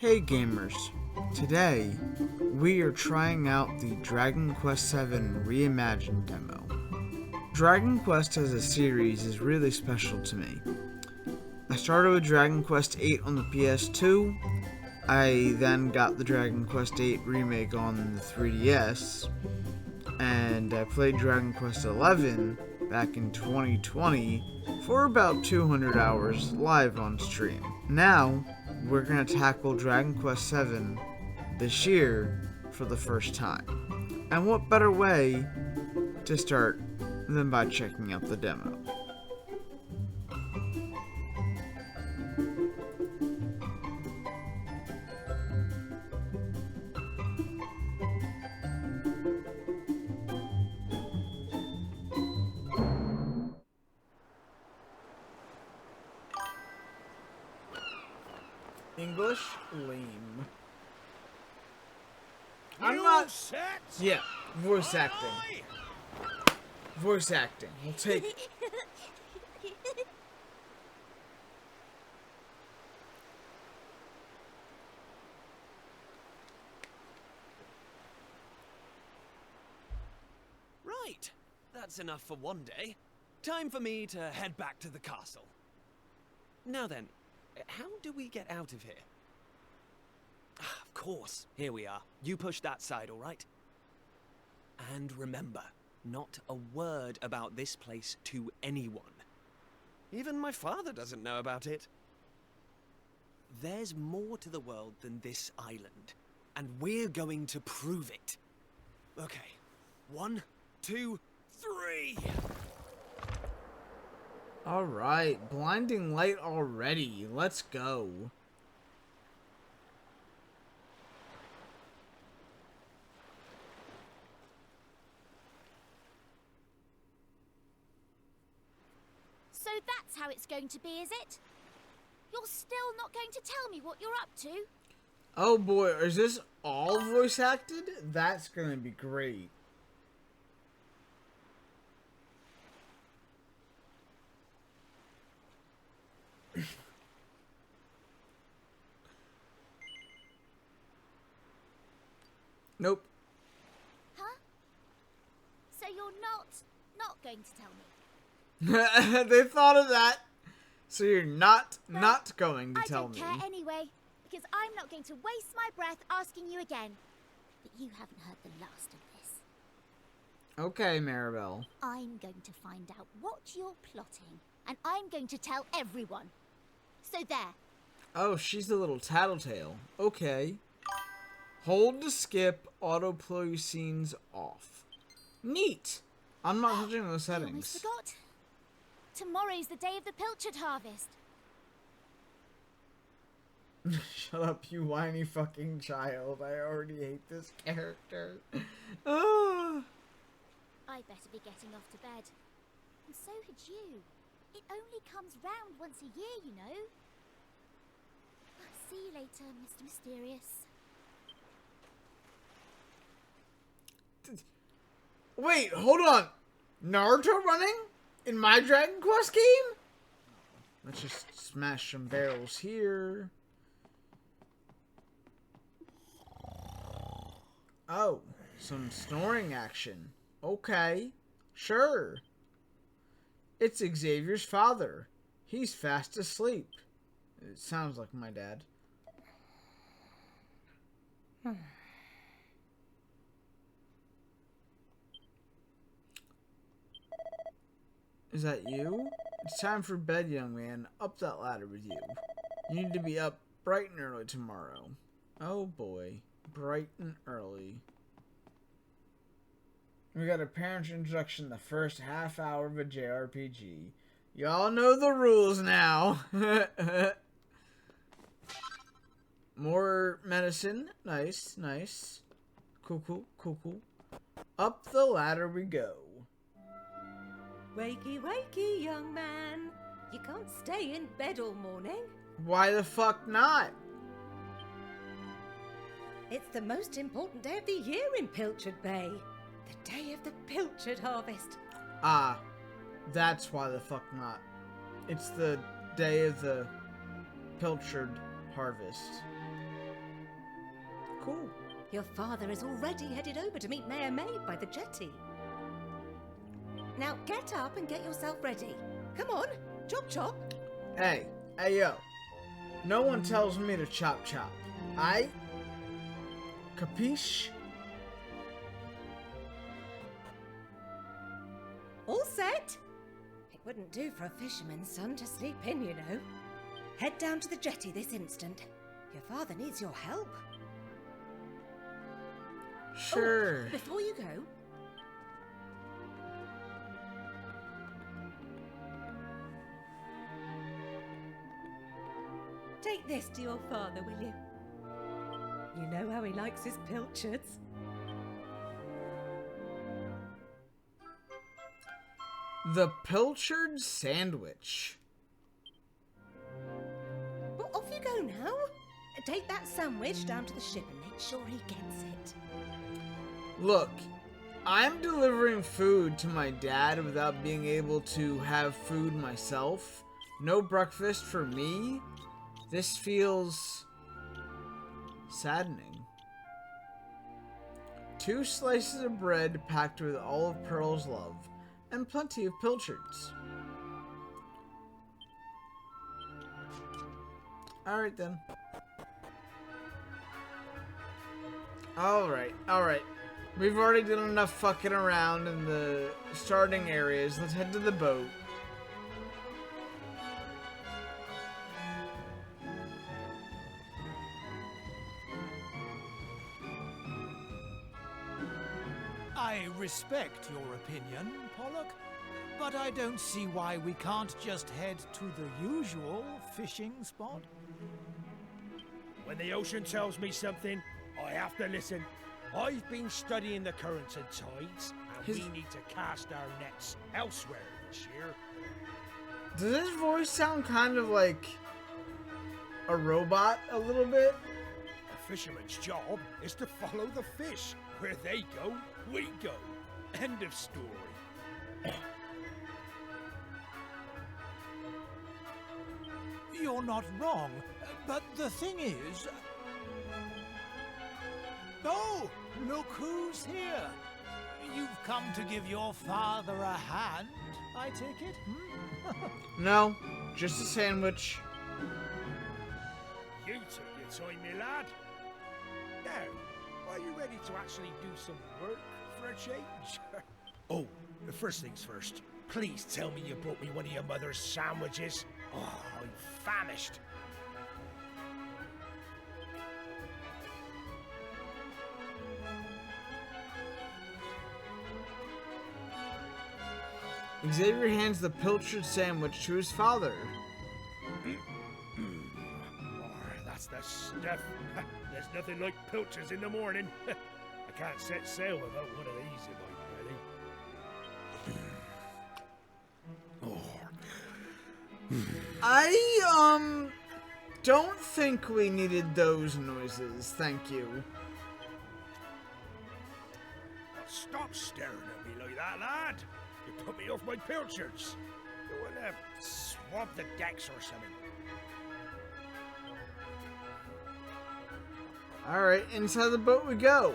Hey gamers, today we are trying out the Dragon Quest VII Reimagined demo. Dragon Quest as a series is really special to me. I started with Dragon Quest VIII on the PS2, I then got the Dragon Quest VIII remake on the 3DS, and I played Dragon Quest XI back in 2020 for about 200 hours live on stream. Now, we're going to tackle Dragon Quest VII this year for the first time. And what better way to start than by checking out the demo. English lame. I'm not set. Yeah, voice acting. Voice acting. We'll take Right. That's enough for one day. Time for me to head back to the castle. Now then, how do we get out of here? Of course, here we are. You push that side, all right? And remember, not a word about this place to anyone. Even my father doesn't know about it. There's more to the world than this island, and we're going to prove it. Okay, 1, 2, 3. Alright, blinding light already. Let's go. So that's how it's going to be, is it? You're still not going to tell me what you're up to? Oh boy, is this all voice acted? That's gonna be great. Nope. Huh? So you're not going to tell me? They thought of that. So you're not going to tell me. I don't care anyway, because I'm not going to waste my breath asking you again. But you haven't heard the last of this. Okay, Maribel. I'm going to find out what you're plotting, and I'm going to tell everyone. So there. Oh, she's the little tattletale. Okay. Hold to skip, autoplay scenes off. Neat. I'm not touching those I almost settings. forgot. Tomorrow's the day of the pilchard harvest. Shut up, you whiny fucking child. I already hate this character. Ah. I'd better be getting off to bed. And so had you. It only comes round once a year, you know. See you later, Mr. Mysterious. Wait, hold on. Naruto running? In my Dragon Quest game? Let's just smash some barrels here. Oh, some snoring action. Okay, sure. It's Xavier's father. He's fast asleep. It sounds like my dad. Is that you? It's time for bed, young man. Up that ladder with you. You need to be up bright and early tomorrow. Oh boy. Bright and early. We got a parent's introduction the first half hour of a jrpg. Y'all know the rules now. More medicine. Nice, nice. Cool. Up the ladder we go. Wakey, wakey, young man. You can't stay in bed all morning. Why the fuck not? It's the most important day of the year in Pilchard Bay. The day of the pilchard harvest. Ah, that's why the fuck not. It's the day of the pilchard harvest. call. Your father is already headed over to meet Mayor Maid by the jetty. Now get up and get yourself ready. Come on, chop chop. Hey, yo. No one tells me to chop chop. Capiche? All set? It wouldn't do for a fisherman's son to sleep in, you know. Head down to the jetty this instant. Your father needs your help. Sure. Oh, before you go, take this to your father, will you? You know how he likes his pilchards. The pilchard sandwich. Well, off you go now. Take that sandwich down to the ship and make sure he gets it. Look, I'm delivering food to my dad without being able to have food myself. No breakfast for me. This feels saddening. 2 slices of bread packed with all of Pearl's love, and plenty of pilchards. Alright then. Alright. We've already done enough fucking around in the starting areas. Let's head to the boat. I respect your opinion, Pollock, but I don't see why we can't just head to the usual fishing spot. When the ocean tells me something, I have to listen. I've been studying the currents and tides, and we need to cast our nets elsewhere this year. Does his voice sound kind of like a robot a little bit? A fisherman's job is to follow the fish. Where they go, we go. End of story. You're not wrong, but the thing is... Oh, look who's here. You've come to give your father a hand, I take it? No, just a sandwich. You took your time, me lad. Now, are you ready to actually do some work for a change? Oh, the first things first. Please tell me you brought me one of your mother's sandwiches. Oh, I'm famished. Xavier hands the pilchard sandwich to his father. Oh, that's the stuff. There's nothing like pilchards in the morning. I can't set sail without one of these in my belly. I, don't think we needed those noises, thank you. Now stop staring at me like that, lad. You put me off my pilchards. You want to swab the decks or something? Alright, inside the boat we go.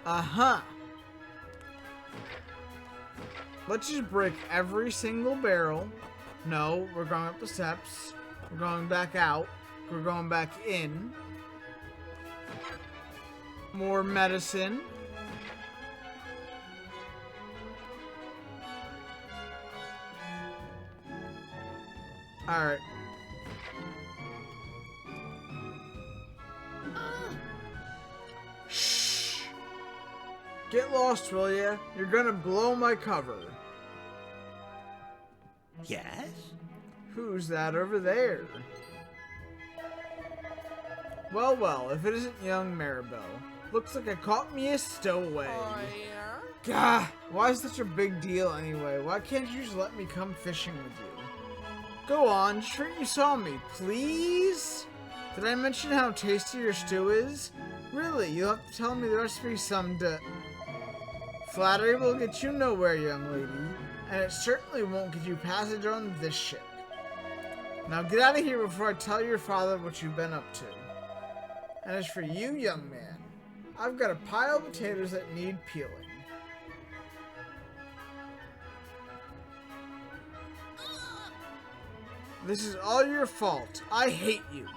Uh-huh. Let's just break every single barrel. No, we're going up the steps. We're going back out. We're going back in. More medicine. Alright. Shh. Get lost, will ya? You're gonna blow my cover. Yes? Who's that over there? Well, if it isn't young Maribel. Looks like I caught me a stowaway. Gah, why is such a big deal anyway? Why can't you just let me come fishing with you? Go on, sure you saw me, please? Did I mention how tasty your stew is? Really, you'll have to tell me the recipe someday. Flattery will get you nowhere, young lady, and it certainly won't get you passage on this ship. Now get out of here before I tell your father what you've been up to. And as for you, young man, I've got a pile of potatoes that need peeling. This is all your fault. I hate you.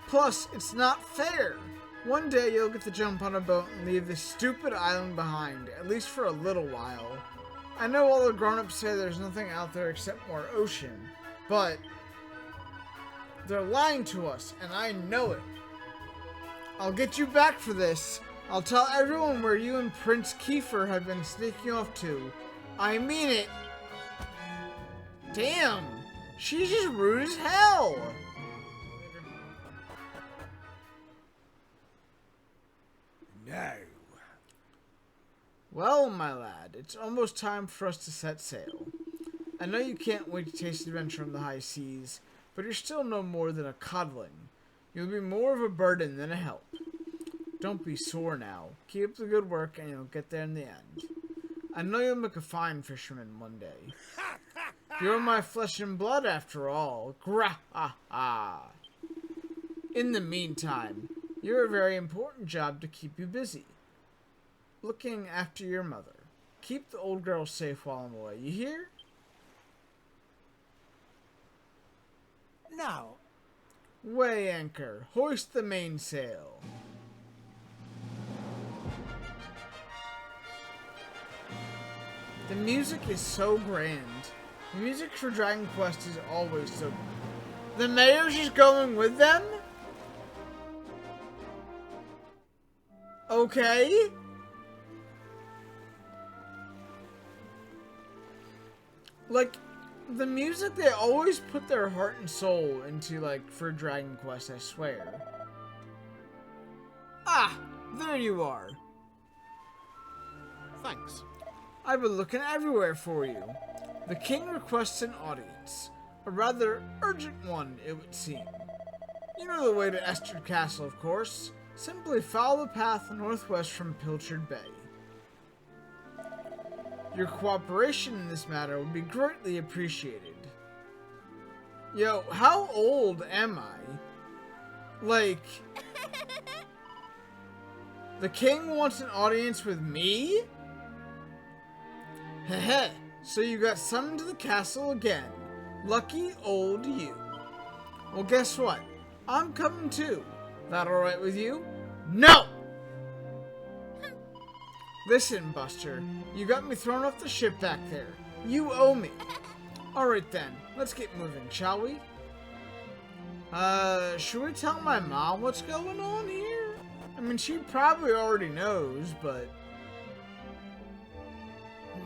Plus, it's not fair. One day you'll get to jump on a boat and leave this stupid island behind, at least for a little while. I know all the grown-ups say there's nothing out there except more ocean, but they're lying to us, and I know it. I'll get you back for this. I'll tell everyone where you and Prince Kiefer have been sneaking off to. I mean it. Damn, she's just rude as hell. No. Well, my lad, it's almost time for us to set sail. I know you can't wait to taste adventure on the high seas, but you're still no more than a codling. You'll be more of a burden than a help. Don't be sore now. Keep up the good work and you'll get there in the end. I know you'll make a fine fisherman one day. You're my flesh and blood after all. Gra-ha-ha. In the meantime, you're a very important job to keep you busy. Looking after your mother. Keep the old girl safe while I'm away, you hear? Now, Weigh anchor. Hoist the mainsail. The music is so grand. The music for Dragon Quest is always so... The mayor's just going with them? Okay. Like, the music, they always put their heart and soul into, like, for Dragon Quest, I swear. Ah, there you are. Thanks. I've been looking everywhere for you. The king requests an audience. A rather urgent one, it would seem. You know the way to Estrid Castle, of course. Simply follow the path northwest from Pilchard Bay. Your cooperation in this matter would be greatly appreciated. Yo, how old am I? Like... The king wants an audience with me? Heh, so you got summoned to the castle again. Lucky old you. Well, guess what? I'm coming too. That alright with you? No! Listen, Buster. You got me thrown off the ship back there. You owe me. Alright then, let's get moving, shall we? Should we tell my mom what's going on here? I mean, she probably already knows, but...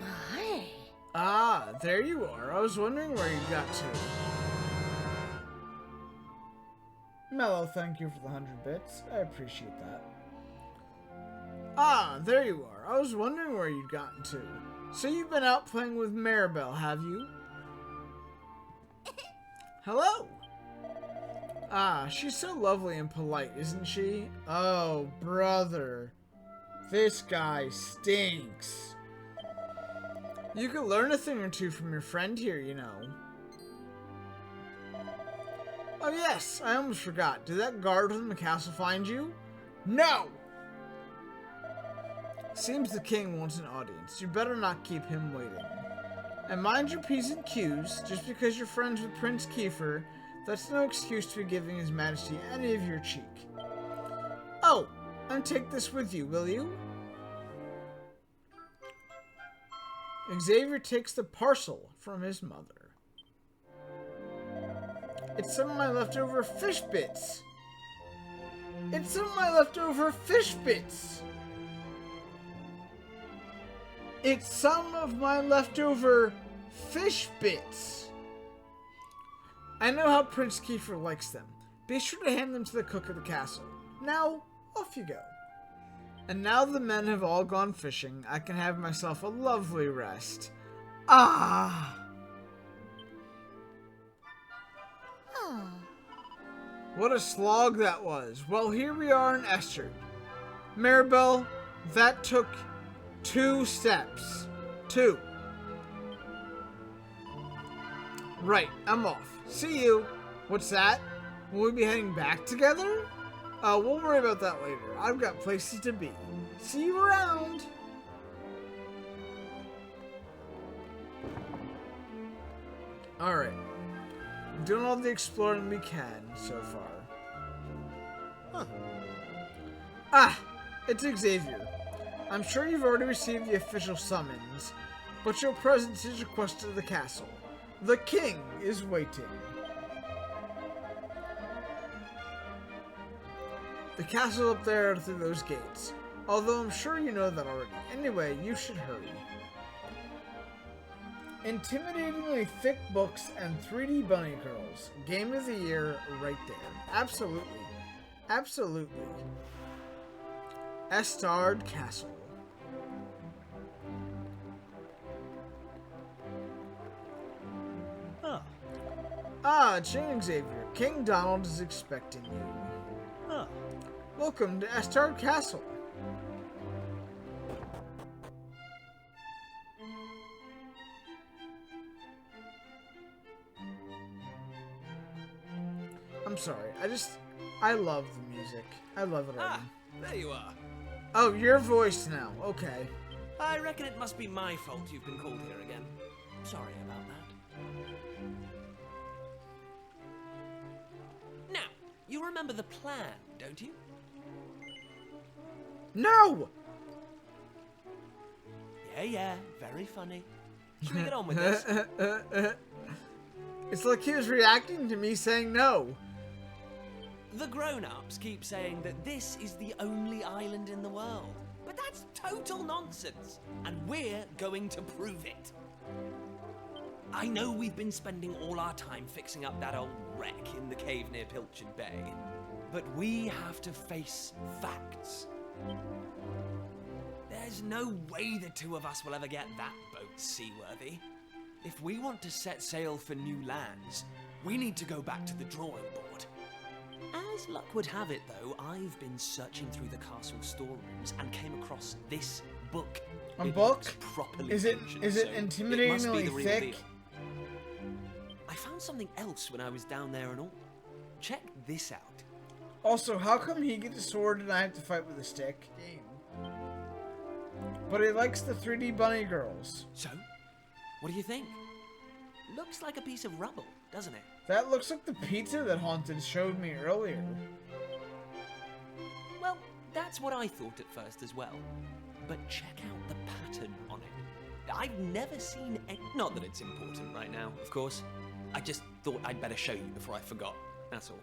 My. Ah, there you are. I was wondering where you got to. Mellow, thank you for the 100 bits. I appreciate that. Ah, there you are. I was wondering where you'd gotten to. So you've been out playing with Maribel, have you? Hello! Ah, she's so lovely and polite, isn't she? Oh, brother. This guy stinks. You could learn a thing or two from your friend here, you know. Oh yes, I almost forgot. Did that guard from the castle find you? No! Seems the king wants an audience. You better not keep him waiting. And mind your P's and Q's, just because you're friends with Prince Kiefer, that's no excuse to be giving His Majesty any of your cheek. Oh, and take this with you, will you? Xavier takes the parcel from his mother. It's some of my leftover fish bits. It's some of my leftover fish bits. It's some of my leftover fish bits. I know how Prince Kiefer likes them. Be sure to hand them to the cook of the castle. Now, off you go. And now the men have all gone fishing, I can have myself a lovely rest. Ah! Oh, What a slog that was. Well, here we are in Estrid. Maribel, that took 2 steps. 2. Right, I'm off. See you. What's that? Will we be heading back together? We'll worry about that later. I've got places to be. See you around. Alright. Doing all the exploring we can so far. Huh. Ah! It's Xavier. I'm sure you've already received the official summons, but your presence is requested at the castle. The king is waiting. The castle up there through those gates. Although I'm sure you know that already. Anyway, you should hurry. Intimidatingly thick books and 3D bunny girls. Game of the year right there. Absolutely. Absolutely. Estard Castle. Huh. Ah, King Xavier. King Donald is expecting you. Huh. Welcome to Estard Castle. I'm sorry. I love the music. I love it already. There you are. Oh, your voice now. Okay. I reckon it must be my fault you've been called here again. Sorry about that. Now, you remember the plan, don't you? No! Yeah, very funny. Should we get on with this? It's like he was reacting to me saying no. The grown-ups keep saying that this is the only island in the world. But that's total nonsense, and we're going to prove it. I know we've been spending all our time fixing up that old wreck in the cave near Pilchard Bay, but we have to face facts. There's no way the two of us will ever get that boat seaworthy. If we want to set sail for new lands, we need to go back to the drawing board. As luck would have it, though, I've been searching through the castle storerooms and came across this book. A It book? looks properly Is it ancient, is it so intimidatingly it must be the real thick? deal. I found something else when I was down there and all. Check this out. Also, how come he gets a sword and I have to fight with a stick? But he likes the 3D bunny girls. So, what do you think? Looks like a piece of rubble, doesn't it? That looks like the pizza that Haunted showed me earlier. Well, that's what I thought at first as well. But check out the pattern on it. I've never seen any... Not that it's important right now, of course. I just thought I'd better show you before I forgot. That's all.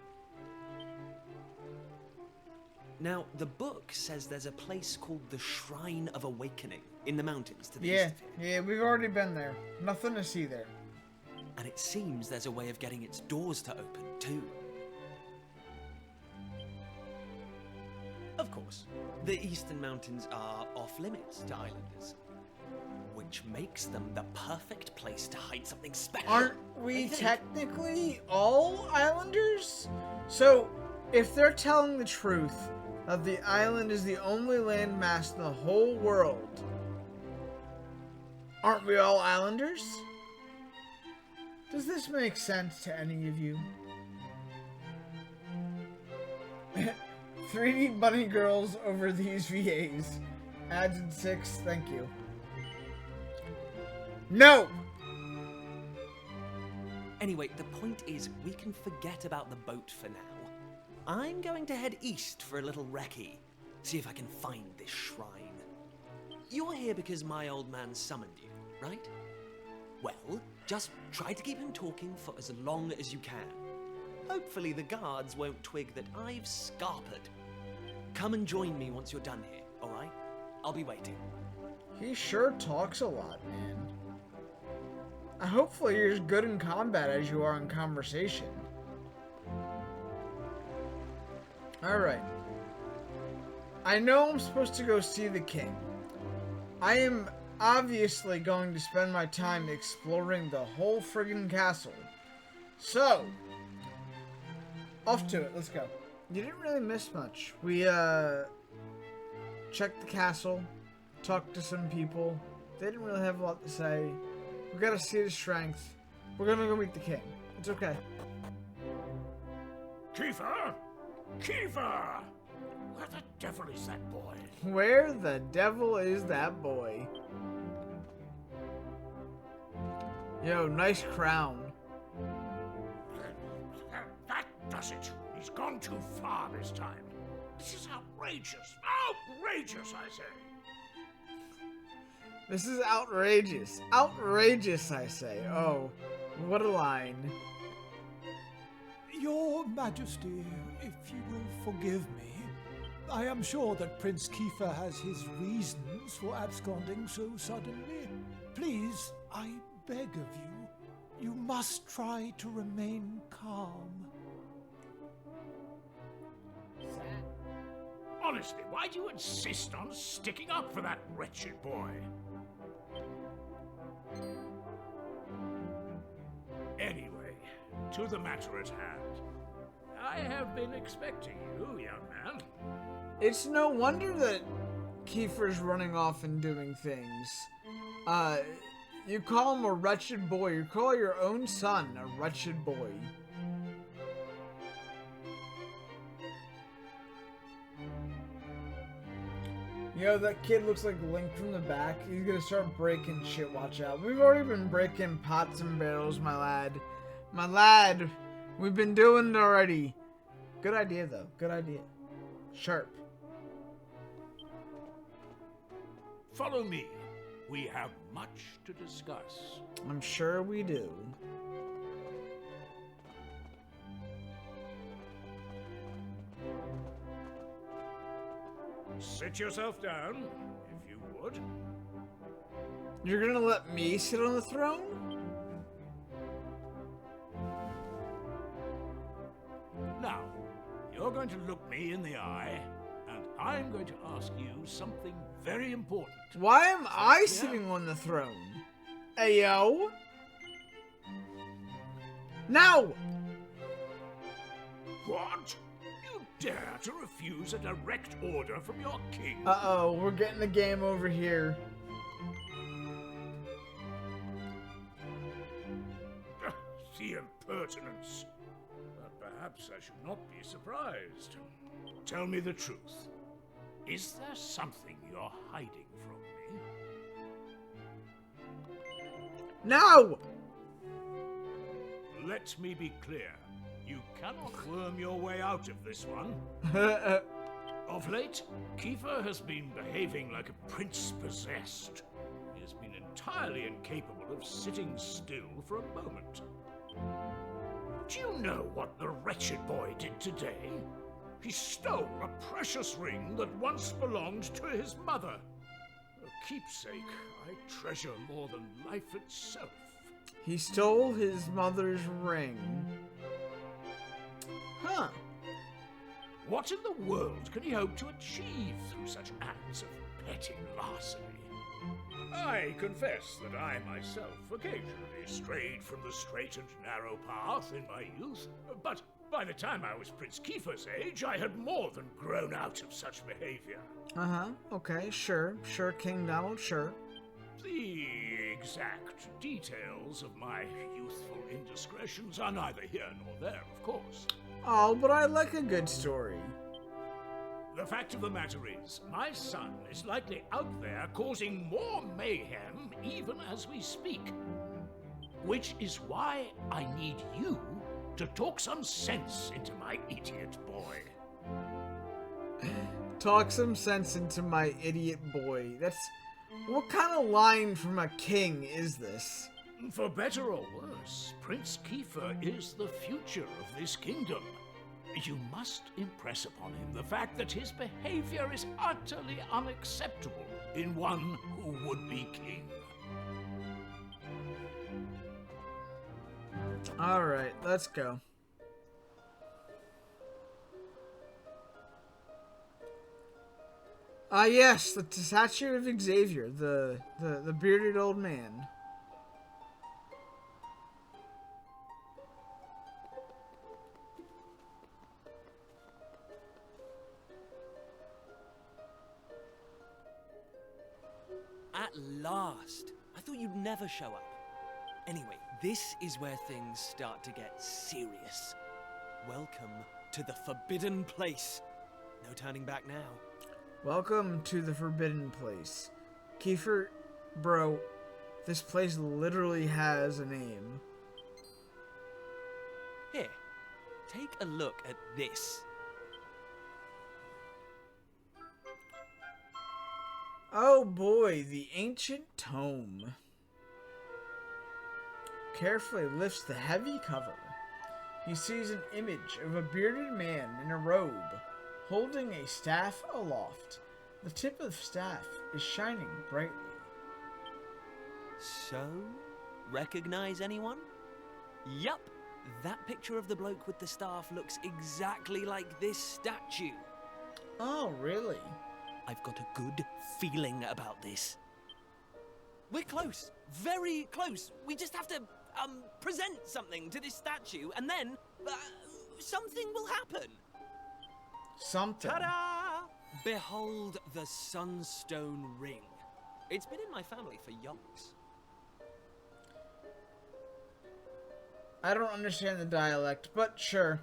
Now, the book says there's a place called the Shrine of Awakening in the mountains to the east of here. Yeah, we've already been there. Nothing to see there. And it seems there's a way of getting its doors to open, too. Of course, the Eastern Mountains are off-limits to islanders, which makes them the perfect place to hide something special. Aren't we technically all islanders? So, if they're telling the truth that the island is the only landmass in the whole world, aren't we all islanders? Does this make sense to any of you? 3D bunny girls over these VAs. Added 6, thank you. No! Anyway, the point is, we can forget about the boat for now. I'm going to head east for a little recce, see if I can find this shrine. You're here because my old man summoned you, right? Well, just try to keep him talking for as long as you can. Hopefully the guards won't twig that I've scarpered. Come and join me once you're done here, alright? I'll be waiting. He sure talks a lot, man. Hopefully you're as good in combat as you are in conversation. Alright. I know I'm supposed to go see the king. I am obviously going to spend my time exploring the whole friggin' castle. So, off to it, let's go. You didn't really miss much. We, checked the castle, talked to some people. They didn't really have a lot to say. We gotta see his strength. We're gonna go meet the king. It's okay. Kiefer? Kiefer! Where the devil is that boy? Where the devil is that boy? Yo, nice crown. That does it. He's gone too far this time. This is outrageous. Outrageous, I say. This is outrageous. Outrageous, I say. Oh, what a line. Your Majesty, if you will forgive me, I am sure that Prince Kiefer has his reasons for absconding so suddenly. Please, I beg of you, you must try to remain calm. Honestly, why do you insist on sticking up for that wretched boy? Anyway, to the matter at hand. I have been expecting you, young man. It's no wonder that Kiefer's running off and doing things. You call him a wretched boy. You call your own son a wretched boy. Yo, that kid looks like Link from the back. He's gonna start breaking shit, watch out. We've already been breaking pots and barrels, my lad. My lad, we've been doing it already. Good idea, though. Good idea. Sharp. Follow me. We have much to discuss. I'm sure we do. Sit yourself down, if you would. You're gonna let me sit on the throne? Now, you're going to look me in the eye, and I'm going to ask you something very important. Why am I Yeah. sitting on the throne? Ayo? Now! What? You dare to refuse a direct order from your king? Uh-oh, we're getting the game over here. The impertinence. But perhaps I should not be surprised. Tell me the truth. Is there something you're hiding from me? Now! Let me be clear. You cannot worm your way out of this one. Of late, Kiefer has been behaving like a prince possessed. He has been entirely incapable of sitting still for a moment. Do you know what the wretched boy did today? He stole a precious ring that once belonged to his mother. A keepsake I treasure more than life itself. He stole his mother's ring. Huh. What in the world can he hope to achieve through such acts of petty larceny? I confess that I myself occasionally strayed from the straight and narrow path in my youth, but by the time I was Prince Kiefer's age, I had more than grown out of such behavior. Uh-huh. Okay, sure. Sure, King Donald, sure. The exact details of my youthful indiscretions are neither here nor there, of course. Oh, but I like a good story. The fact of the matter is, my son is likely out there causing more mayhem even as we speak. Which is why I need you to talk some sense into my idiot boy. Talk some sense into my idiot boy. That's... What kind of line from a king is this? For better or worse, Prince Kiefer is the future of this kingdom. You must impress upon him the fact that his behavior is utterly unacceptable in one who would be king. Alright, let's go. Ah, yes, the statue of Xavier, the bearded old man. At last! I thought you'd never show up. Anyway, this is where things start to get serious. Welcome to the Forbidden Place. No turning back now. Welcome to the Forbidden Place. Kiefer, bro, this place literally has a name. Here, take a look at this. Oh boy, the ancient tome. Carefully lifts the heavy cover. He sees an image of a bearded man in a robe, holding a staff aloft. The tip of the staff is shining brightly. So, recognize anyone? Yup, that picture of the bloke with the staff looks exactly like this statue. Oh, really? I've got a good feeling about this. We're close, very close. We just have to, present something to this statue, and then, something will happen. Something. Ta-da! Behold the Sunstone Ring. It's been in my family for yonks. I don't understand the dialect, but sure.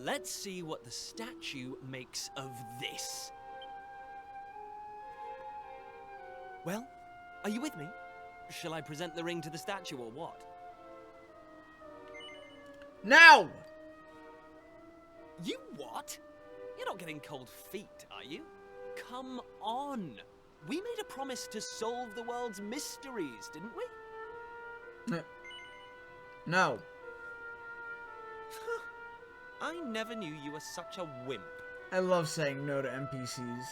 Let's see what the statue makes of this. Well, are you with me? Shall I present the ring to the statue or what? Now! You what? You're not getting cold feet, are you? Come on! We made a promise to solve the world's mysteries, didn't we? No. I never knew you were such a wimp. I love saying no to NPCs.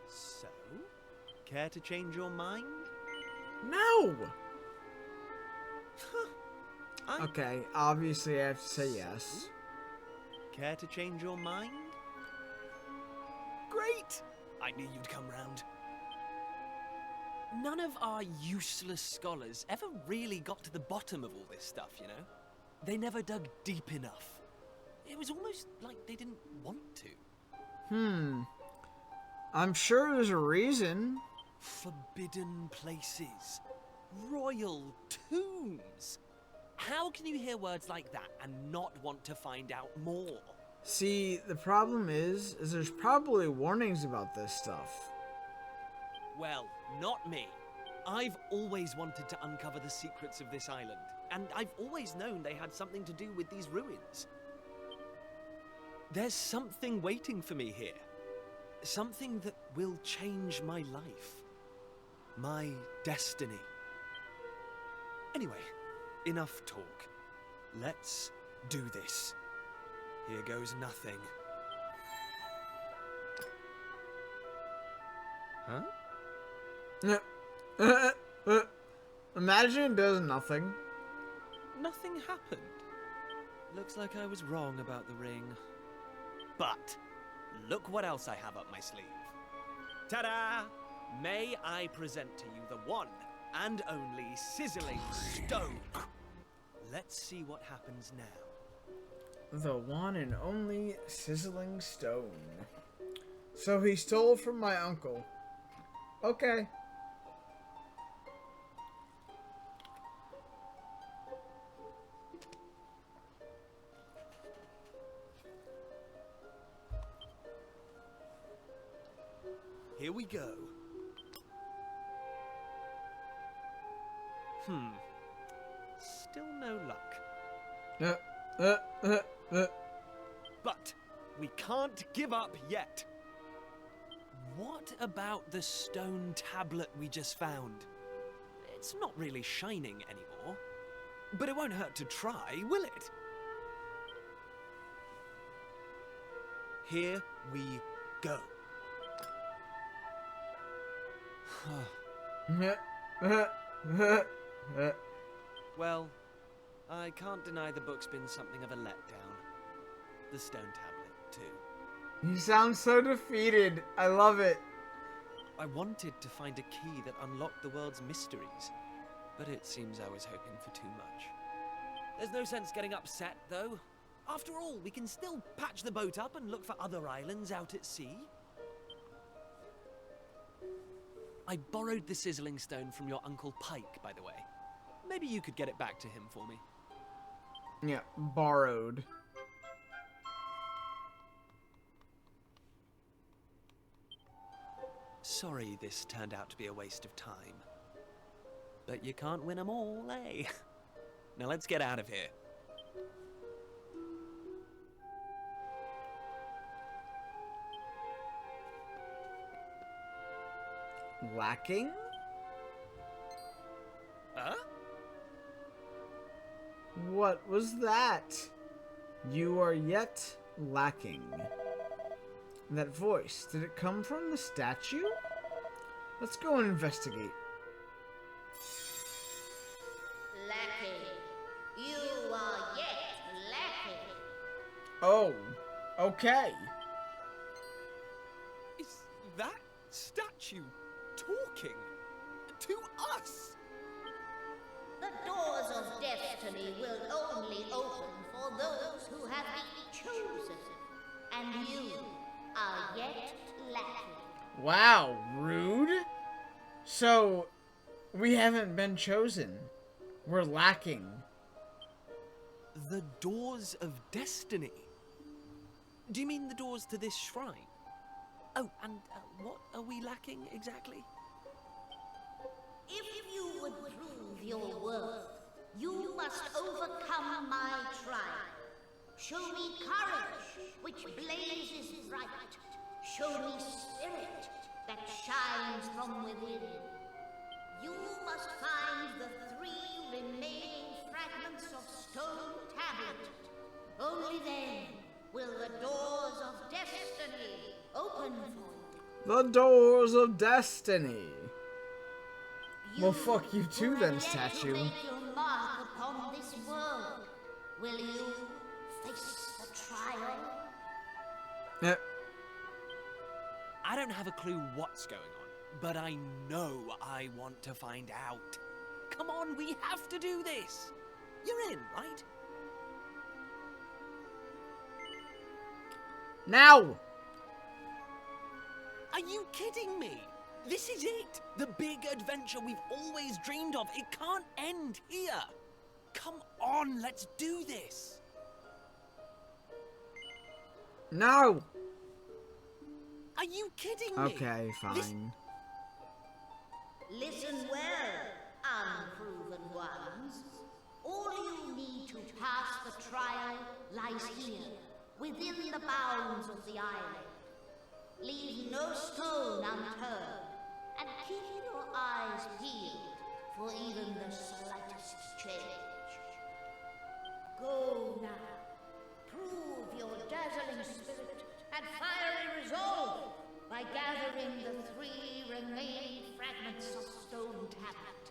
So, care to change your mind? No! I Okay, obviously I have to say yes. Care to change your mind? Great! I knew you'd come round. None of our useless scholars ever really got to the bottom of all this stuff, you know? They never dug deep enough. It was almost like they didn't want to. I'm sure there's a reason. Forbidden places. Royal tombs. How can you hear words like that and not want to find out more? See, the problem is there's probably warnings about this stuff. Well, not me. I've always wanted to uncover the secrets of this island, and I've always known they had something to do with these ruins. There's something waiting for me here. Something that will change my life. My destiny. Anyway, enough talk. Let's do this. Here goes nothing. Huh? Imagine it does nothing. Nothing happened. Looks like I was wrong about the ring. But look what else I have up my sleeve. Ta-da! May I present to you the one and only sizzling stone. Let's see what happens now. The one and only sizzling stone. So he stole from my uncle. Okay. Here we go. Still no luck. But we can't give up yet. What about the stone tablet we just found? It's not really shining anymore, but it won't hurt to try, will it? Here we go. Well, I can't deny the book's been something of a letdown. The stone tablet, too. You sound so defeated. I love it. I wanted to find a key that unlocked the world's mysteries, but it seems I was hoping for too much. There's no sense getting upset, though. After all, we can still patch the boat up and look for other islands out at sea. I borrowed the sizzling stone from your Uncle Pike, by the way. Maybe you could get it back to him for me. Yeah, borrowed. Sorry this turned out to be a waste of time. But you can't win 'em all, eh? Now let's get out of here. Lacking? Huh? What was that? You are yet lacking. That voice, did it come from the statue? Let's go and investigate. Lacking. You are yet lacking. Oh, okay. Is that statue talking to us? The doors of destiny will only open for those who have been chosen. And you are yet lacking. Wow, rude. So, we haven't been chosen. We're lacking. The doors of destiny? Do you mean the doors to this shrine? Oh, and what are we lacking exactly? If you would prove your worth, you must overcome my trial. Show me courage, which blazes bright. Show me spirit that shines from within. You must find the 3 remaining fragments of stone tablet. Only then will the doors of destiny open for you. The doors of destiny. You Well, fuck you too who then, have yet to statue. make your mark upon this world. Will you face the trial? Yep. I don't have a clue what's going on, but I know I want to find out. Come on, we have to do this. You're in, right? Now! Are you kidding me? This is it! The big adventure we've always dreamed of. It can't end here. Come on, let's do this. No! Are you kidding me? Okay, fine. Listen well, unproven ones. All you need to pass the trial lies here, within the bounds of the island. Leave no stone unturned, and keep your eyes peeled for even the slightest change. Go now. Prove your dazzling spirit and fiery resolve by gathering the 3 remaining fragments of stone tablet.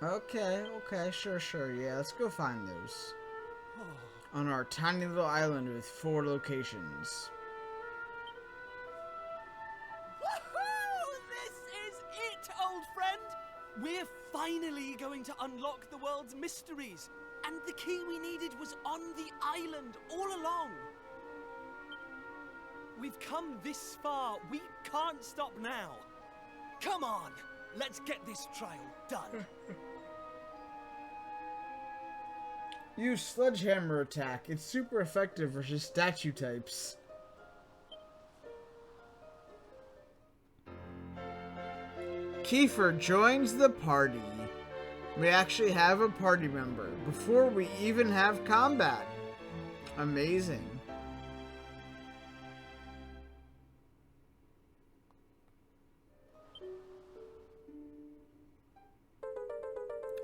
Okay, sure, yeah, let's go find those. On our tiny little island with 4 locations. Woohoo! This is it, old friend! We're finally going to unlock the world's mysteries. And the key we needed was on the island all along. We've come this far. We can't stop now. Come on, let's get this trial done. Use sledgehammer attack. It's super effective versus statue types. Kiefer joins the party. We actually have a party member before we even have combat. Amazing.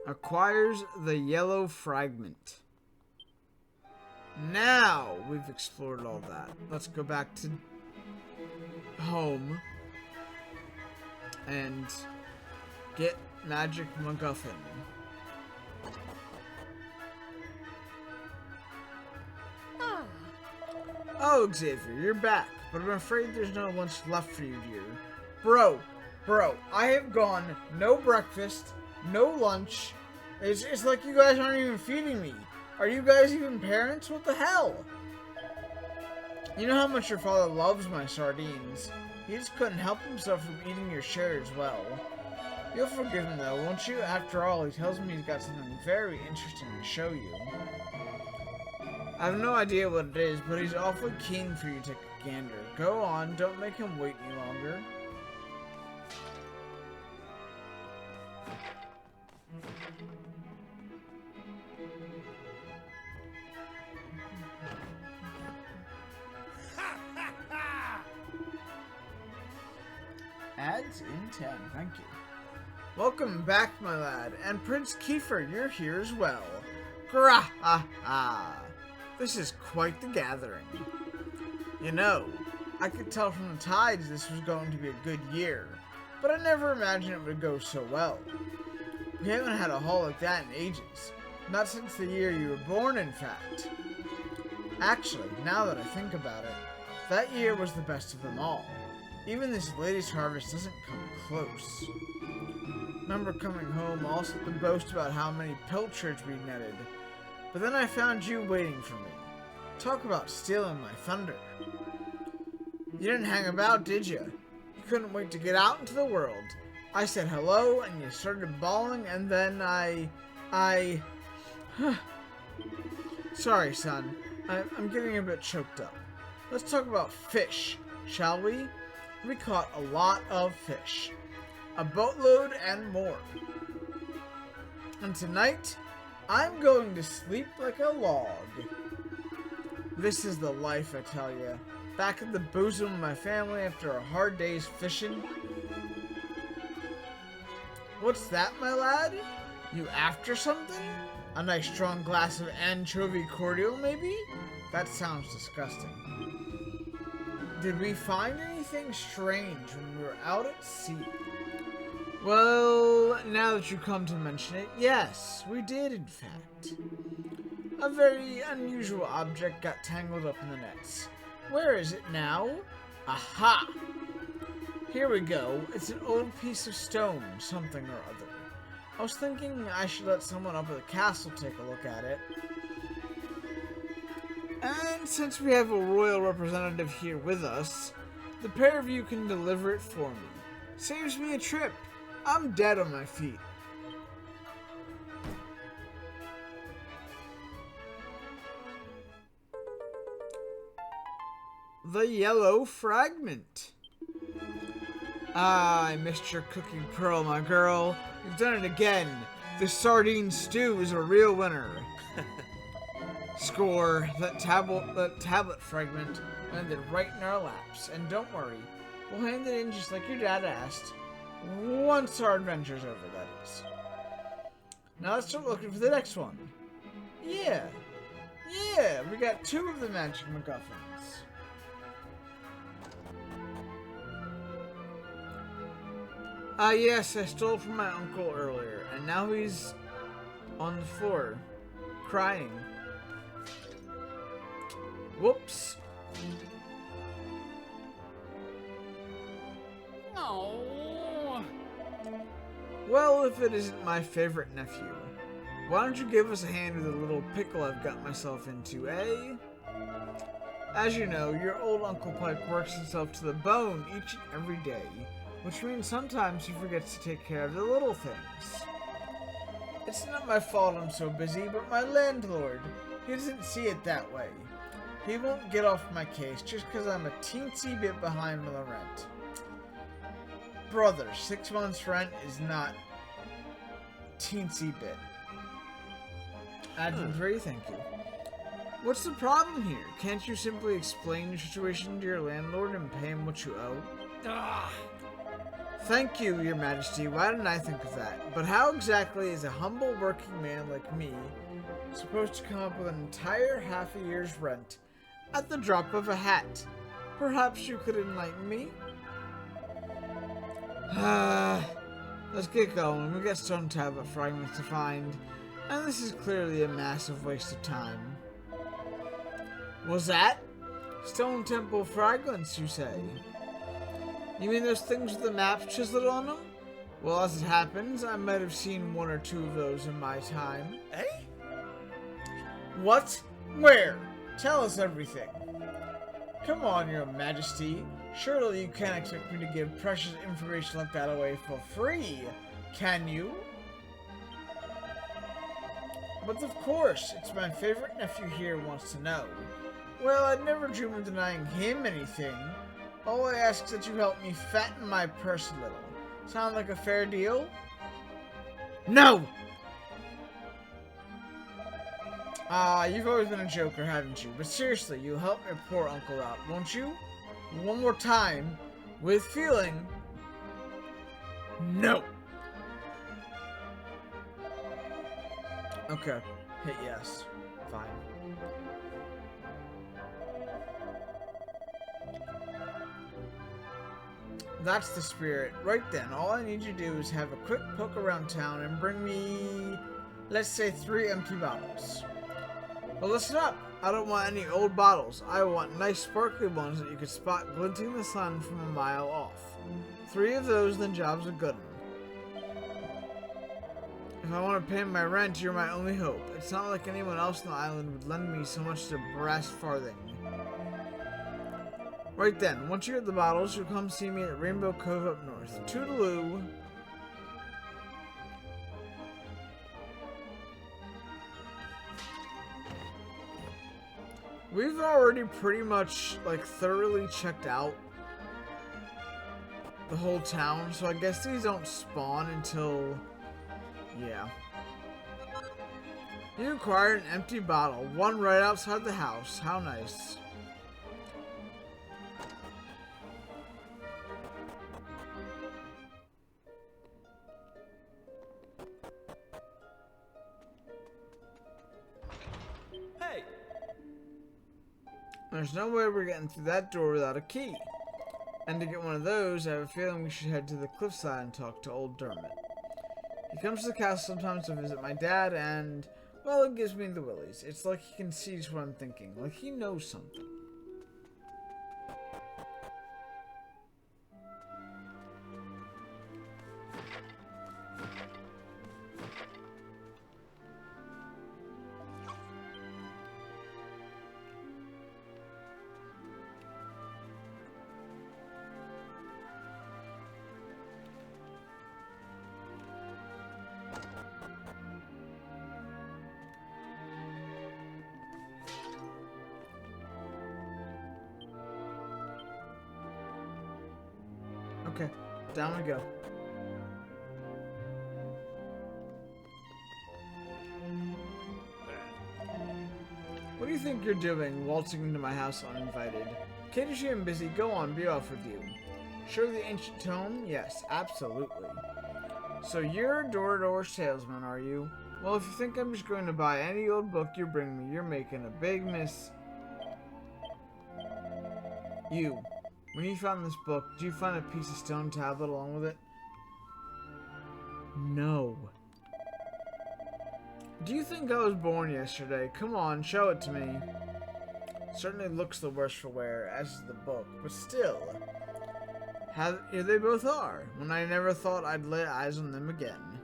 Acquires the yellow fragment. Now we've explored all that. Let's go back to home and get Magic MacGuffin. Oh, Xavier, you're back, but I'm afraid there's no lunch left for you, dear. Bro, I have gone no breakfast, no lunch. It's like you guys aren't even feeding me. Are you guys even parents? What the hell? You know how much your father loves my sardines. He just couldn't help himself from eating your share as well. You'll forgive him though, won't you? After all, he tells me he's got something very interesting to show you. I have no idea what it is, but he's awfully keen for you to take a gander. Go on, don't make him wait any longer. Ads in 10, thank you. Welcome back, my lad, and Prince Kiefer, you're here as well. Gra-ha-ha! This is quite the gathering. You know, I could tell from the tides this was going to be a good year, but I never imagined it would go so well. We haven't had a haul like that in ages. Not since the year you were born, in fact. Actually, now that I think about it, that year was the best of them all. Even this latest harvest doesn't come close. Remember coming home all set to boast about how many pilchards we netted. But then I found you waiting for me. Talk about stealing my thunder. You didn't hang about, did you? You couldn't wait to get out into the world. I said hello, and you started bawling, and then Sorry, son. I'm getting a bit choked up. Let's talk about fish, shall we? We caught a lot of fish. A boatload and more. And tonight, I'm going to sleep like a log. This is the life, I tell you. Back in the bosom of my family after a hard day's fishing. What's that, my lad? You after something? A nice strong glass of anchovy cordial, maybe? That sounds disgusting. Did we find anything strange when we were out at sea? Well, now that you come to mention it, yes, we did in fact. A very unusual object got tangled up in the nets. Where is it now? Aha! Here we go. It's an old piece of stone, something or other. I was thinking I should let someone up at the castle take a look at it. And since we have a royal representative here with us, the pair of you can deliver it for me. Saves me a trip. I'm dead on my feet. The yellow fragment. Ah, I missed your cooking pearl, my girl. You've done it again. This sardine stew is a real winner. Score. That tablet fragment landed right in our laps. And don't worry, we'll hand it in just like your dad asked. Once our adventure's over, that is. Now let's start looking for the next one. Yeah, we got 2 of the magic MacGuffins. Yes, I stole from my uncle earlier, and now he's on the floor, crying. Whoops. Oh. Well, if it isn't my favorite nephew, why don't you give us a hand with the little pickle I've got myself into, eh? As you know, your old Uncle Pike works himself to the bone each and every day, which means sometimes he forgets to take care of the little things. It's not my fault I'm so busy, but my landlord, he doesn't see it that way. He won't get off my case just because I'm a teensy bit behind on the rent. Brother, 6 months rent is not teensy bit. Admin 3, thank you. What's the problem here? Can't you simply explain your situation to your landlord and pay him what you owe? Ah. Thank you, Your Majesty. Why didn't I think of that? But how exactly is a humble working man like me supposed to come up with an entire half a year's rent at the drop of a hat? Perhaps you could enlighten me? Let's get going. We got stone tablet fragments to find, and this is clearly a massive waste of time. Was that? Stone temple fragments, you say? You mean those things with the map chiseled on them? Well, as it happens, I might have seen 1 or 2 of those in my time. Eh? What? Where? Tell us everything. Come on, Your Majesty. Surely you can't expect me to give precious information like that away for free. Can you? But of course, it's my favorite nephew here wants to know. Well, I'd never dream of denying him anything. All I ask is that you help me fatten my purse a little. Sound like a fair deal? No! You've always been a joker, haven't you? But seriously, you'll help your poor uncle out, won't you? One more time, with feeling. No! Okay, hit yes. Fine. That's the spirit. Right then, all I need you to do is have a quick poke around town and bring me, let's say, 3 empty bottles. But listen up, I don't want any old bottles. I want nice sparkly ones that you could spot glinting in the sun from a mile off. 3 of those, then job's a good one. If I want to pay my rent, you're my only hope. It's not like anyone else on the island would lend me so much as a brass farthing. Right then, once you get the bottles, you'll come see me at Rainbow Cove up north. Toodaloo! We've already pretty much, like, thoroughly checked out the whole town, so I guess these don't spawn until... yeah. You acquired an empty bottle, one right outside the house. How nice. Hey! There's no way we're getting through that door without a key. And to get one of those, I have a feeling we should head to the cliffside and talk to old Dermot. He comes to the castle sometimes to visit my dad and, well, it gives me the willies. It's like he can see just what I'm thinking, like he knows something. Okay, down we go. What do you think you're doing, waltzing into my house uninvited? Kid, is I'm busy. Go on, be off with you. Sure the ancient tome? Yes, absolutely. So you're a door-to-door salesman, are you? Well, if you think I'm just going to buy any old book you bring me, you're making a big miss. You. When you found this book, did you find a piece of stone tablet along with it? No. Do you think I was born yesterday? Come on, show it to me. Certainly looks the worse for wear, as is the book, but still. Here they both are, when I never thought I'd lay eyes on them again.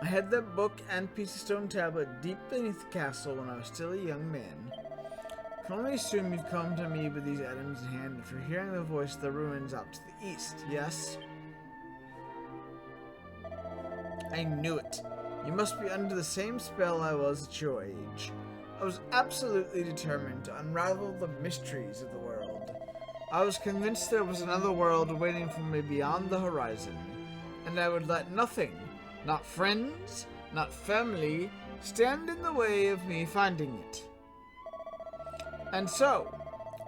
I had that book and piece of stone tablet deep beneath the castle when I was still a young man. I can only assume you've come to me with these items in hand after hearing the voice of the ruins out to the east, yes? I knew it. You must be under the same spell I was at your age. I was absolutely determined to unravel the mysteries of the world. I was convinced there was another world waiting for me beyond the horizon, and I would let nothing, not friends, not family, stand in the way of me finding it. And so,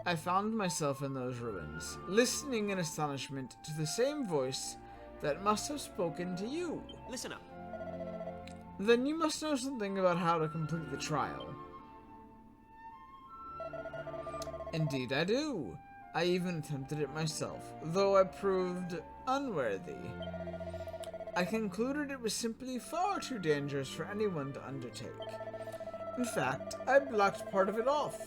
I found myself in those ruins, listening in astonishment to the same voice that must have spoken to you. Listen up. Then you must know something about how to complete the trial. Indeed I do. I even attempted it myself, though I proved unworthy. I concluded it was simply far too dangerous for anyone to undertake. In fact, I blocked part of it off,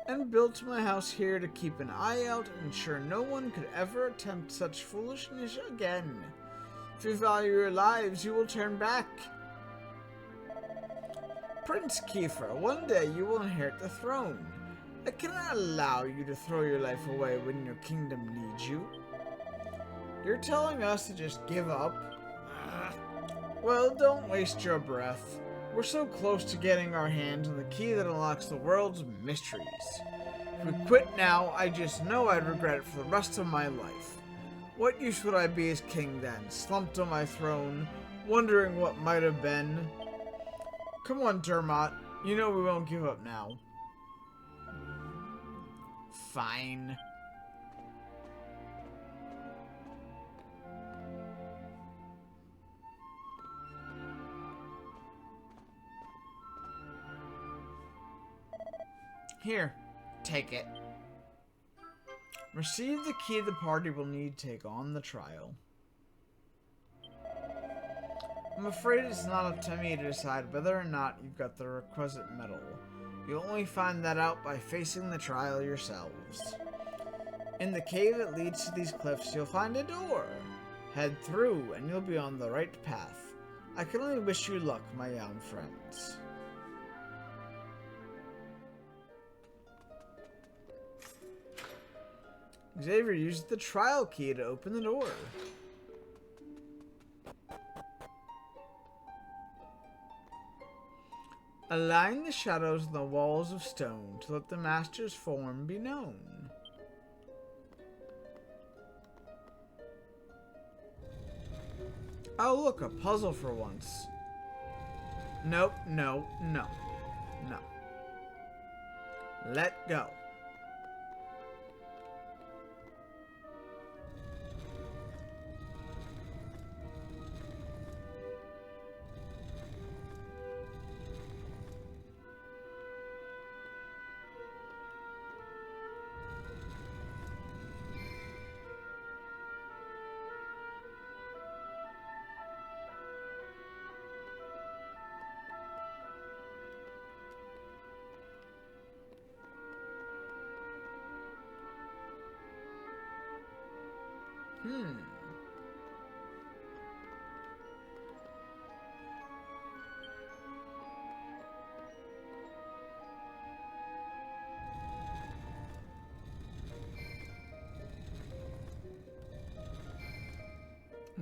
and built my house here to keep an eye out and ensure no one could ever attempt such foolishness again. If you value your lives, you will turn back. Prince Kiefer, one day you will inherit the throne. I cannot allow you to throw your life away when your kingdom needs you. You're telling us to just give up? Well, don't waste your breath. We're so close to getting our hands on the key that unlocks the world's mysteries. If we quit now, I just know I'd regret it for the rest of my life. What use would I be as king then, slumped on my throne, wondering what might have been? Come on, Dermot. You know we won't give up now. Fine. Here, take it. Receive the key the party will need to take on the trial. I'm afraid it's not up to me to decide whether or not you've got the requisite medal. You'll only find that out by facing the trial yourselves. In the cave that leads to these cliffs, you'll find a door. Head through, and you'll be on the right path. I can only wish you luck, my young friends. Xavier used the trial key to open the door. Align the shadows on the walls of stone to let the master's form be known. Oh look, a puzzle for once. Nope, no, no, no. Let go.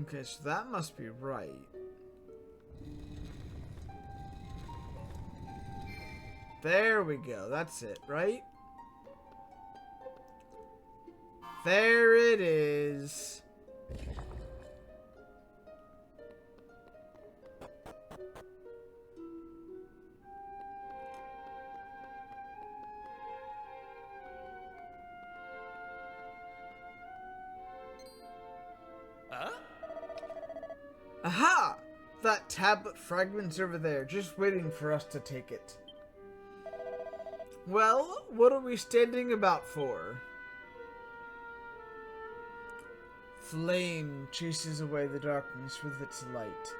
Okay, so that must be right. There we go. That's it, right? There it is. Aha! That tablet fragment's over there, just waiting for us to take it. Well, what are we standing about for? Flame chases away the darkness with its light,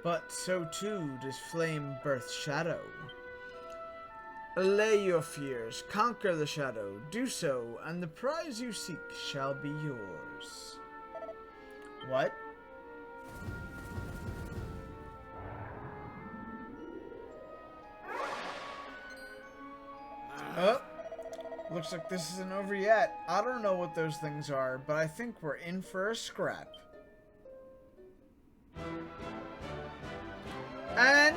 but so too does flame birth shadow. Allay your fears, conquer the shadow, do so, and the prize you seek shall be yours. What? Oh, looks like this isn't over yet. I don't know what those things are, but I think we're in for a scrap. And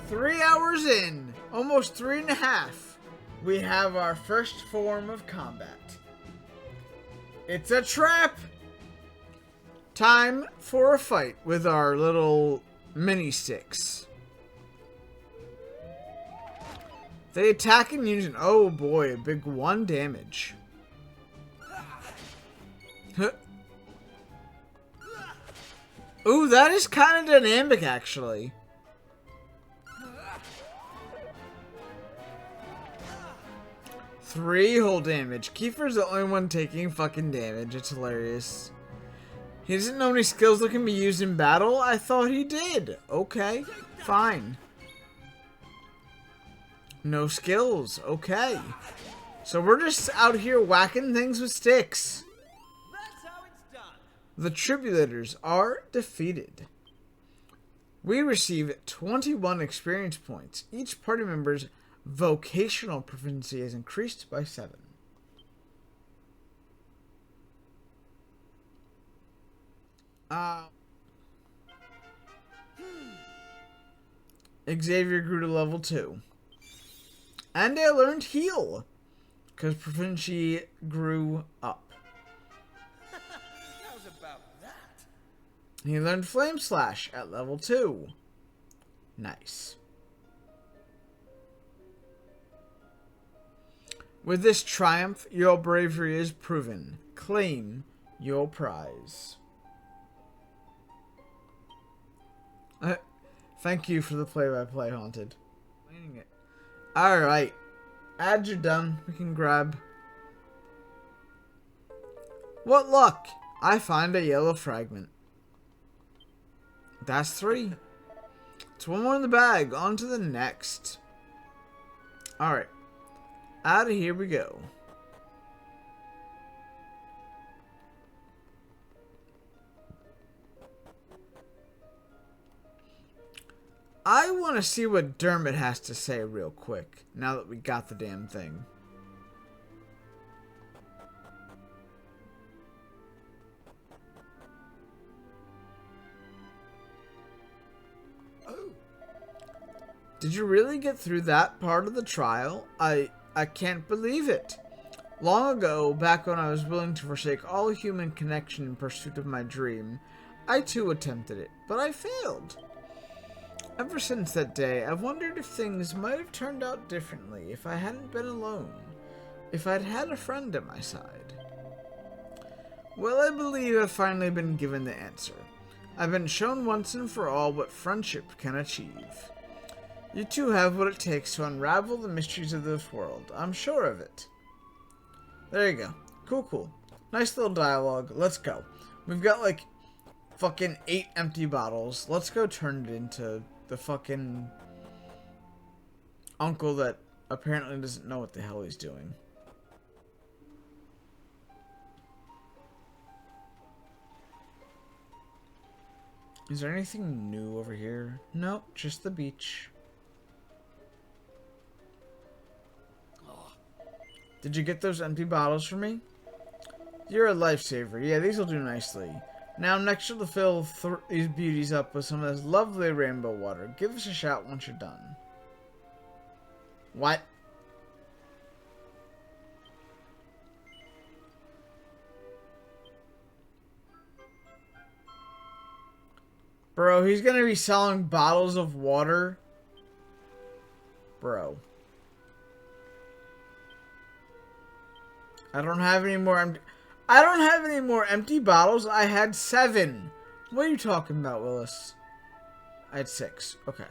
3 hours in, almost 3.5, we have our first form of combat. It's a trap! Time for a fight with our little mini sticks. They attack in unison. Oh boy, a big 1 damage. Ooh, that is kind of dynamic, actually. Three whole damage. Kiefer's the only one taking fucking damage. It's hilarious. He doesn't know any skills that can be used in battle? I thought he did. Okay, fine. No skills. Okay. So we're just out here whacking things with sticks. That's how it's done. The tribulators are defeated. We receive 21 experience points. Each party member Vocational proficiency is increased by 7. Xavier grew to level 2. And I learned heal, because proficiency grew up. How's about that? He learned Flame Slash at level 2. Nice. With this triumph, your bravery is proven. Claim your prize. Thank you for the play-by-play, Haunted. Alright. Ads are done. We can grab... What luck! I find a yellow fragment. That's 3. It's 1 more in the bag. On to the next. Alright. Out of here we go. I want to see what Dermot has to say real quick, now that we got the damn thing. Oh. Did you really get through that part of the trial? I can't believe it. Long ago, back when I was willing to forsake all human connection in pursuit of my dream, I too attempted it, but I failed. Ever since that day, I've wondered if things might have turned out differently if I hadn't been alone, if I'd had a friend at my side. Well, I believe I've finally been given the answer. I've been shown once and for all what friendship can achieve. You two have what it takes to unravel the mysteries of this world. I'm sure of it. There you go. Cool. Nice little dialogue. Let's go. We've got like fucking 8 empty bottles. Let's go turn it into the fucking uncle that apparently doesn't know what the hell he's doing. Is there anything new over here? Nope, just the beach. Did you get those empty bottles for me? You're a lifesaver. Yeah, these will do nicely. Now, next you'll fill these beauties up with some of this lovely rainbow water. Give us a shout once you're done. What? Bro, he's gonna be selling bottles of water? Bro. I don't have any more empty bottles. I had 7. What are you talking about, Willis? I had 6. Okay.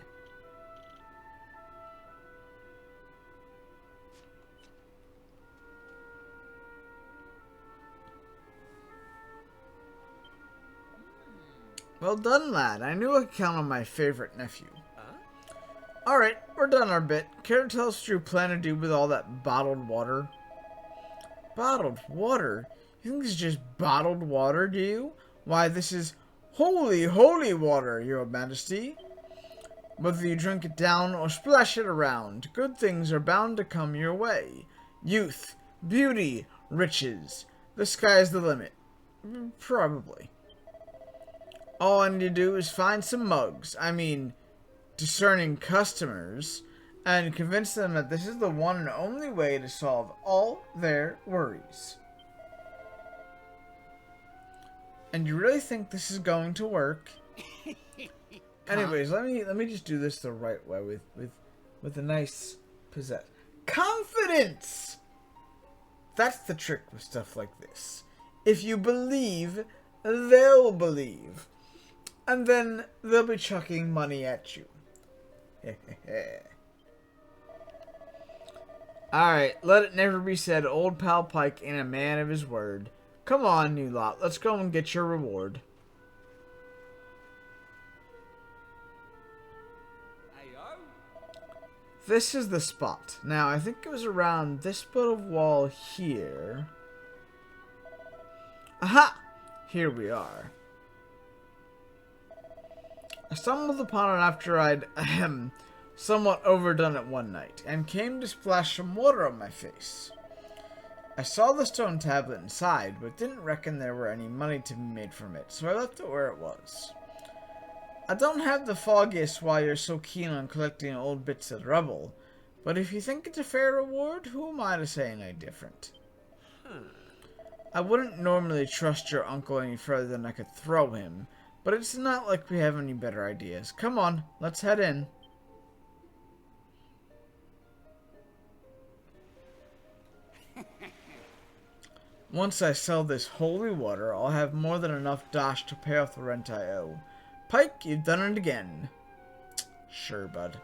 Well done, lad. I knew I could count on my favorite nephew. Alright, we're done our bit. Care to tell us what you plan to do with all that bottled water? Bottled water? You think this is just bottled water, do you? Why, this is holy, holy water, your majesty. Whether you drink it down or splash it around, good things are bound to come your way. Youth, beauty, riches. The sky's the limit. Probably. All I need to do is find some mugs, discerning customers, and convince them that this is the one and only way to solve all their worries. And you really think this is going to work? Anyways, let me just do this the right way with a nice confidence. That's the trick with stuff like this. If you believe, they'll believe. And then they'll be chucking money at you. Alright, let it never be said old pal Pike ain't a man of his word. Come on, new lot, let's go and get your reward. Ayo. This is the spot. Now, I think it was around this bit of wall here. Aha! Here we are. I stumbled upon it after I'd somewhat overdone it one night, and came to splash some water on my face. I saw the stone tablet inside, but didn't reckon there were any money to be made from it, so I left it where it was. I don't have the foggiest why you're so keen on collecting old bits of rubble, but if you think it's a fair reward, who am I to say any different? I wouldn't normally trust your uncle any further than I could throw him, but it's not like we have any better ideas. Come on, let's head in. Once I sell this holy water, I'll have more than enough dosh to pay off the rent I owe. Pike, you've done it again. Sure, bud.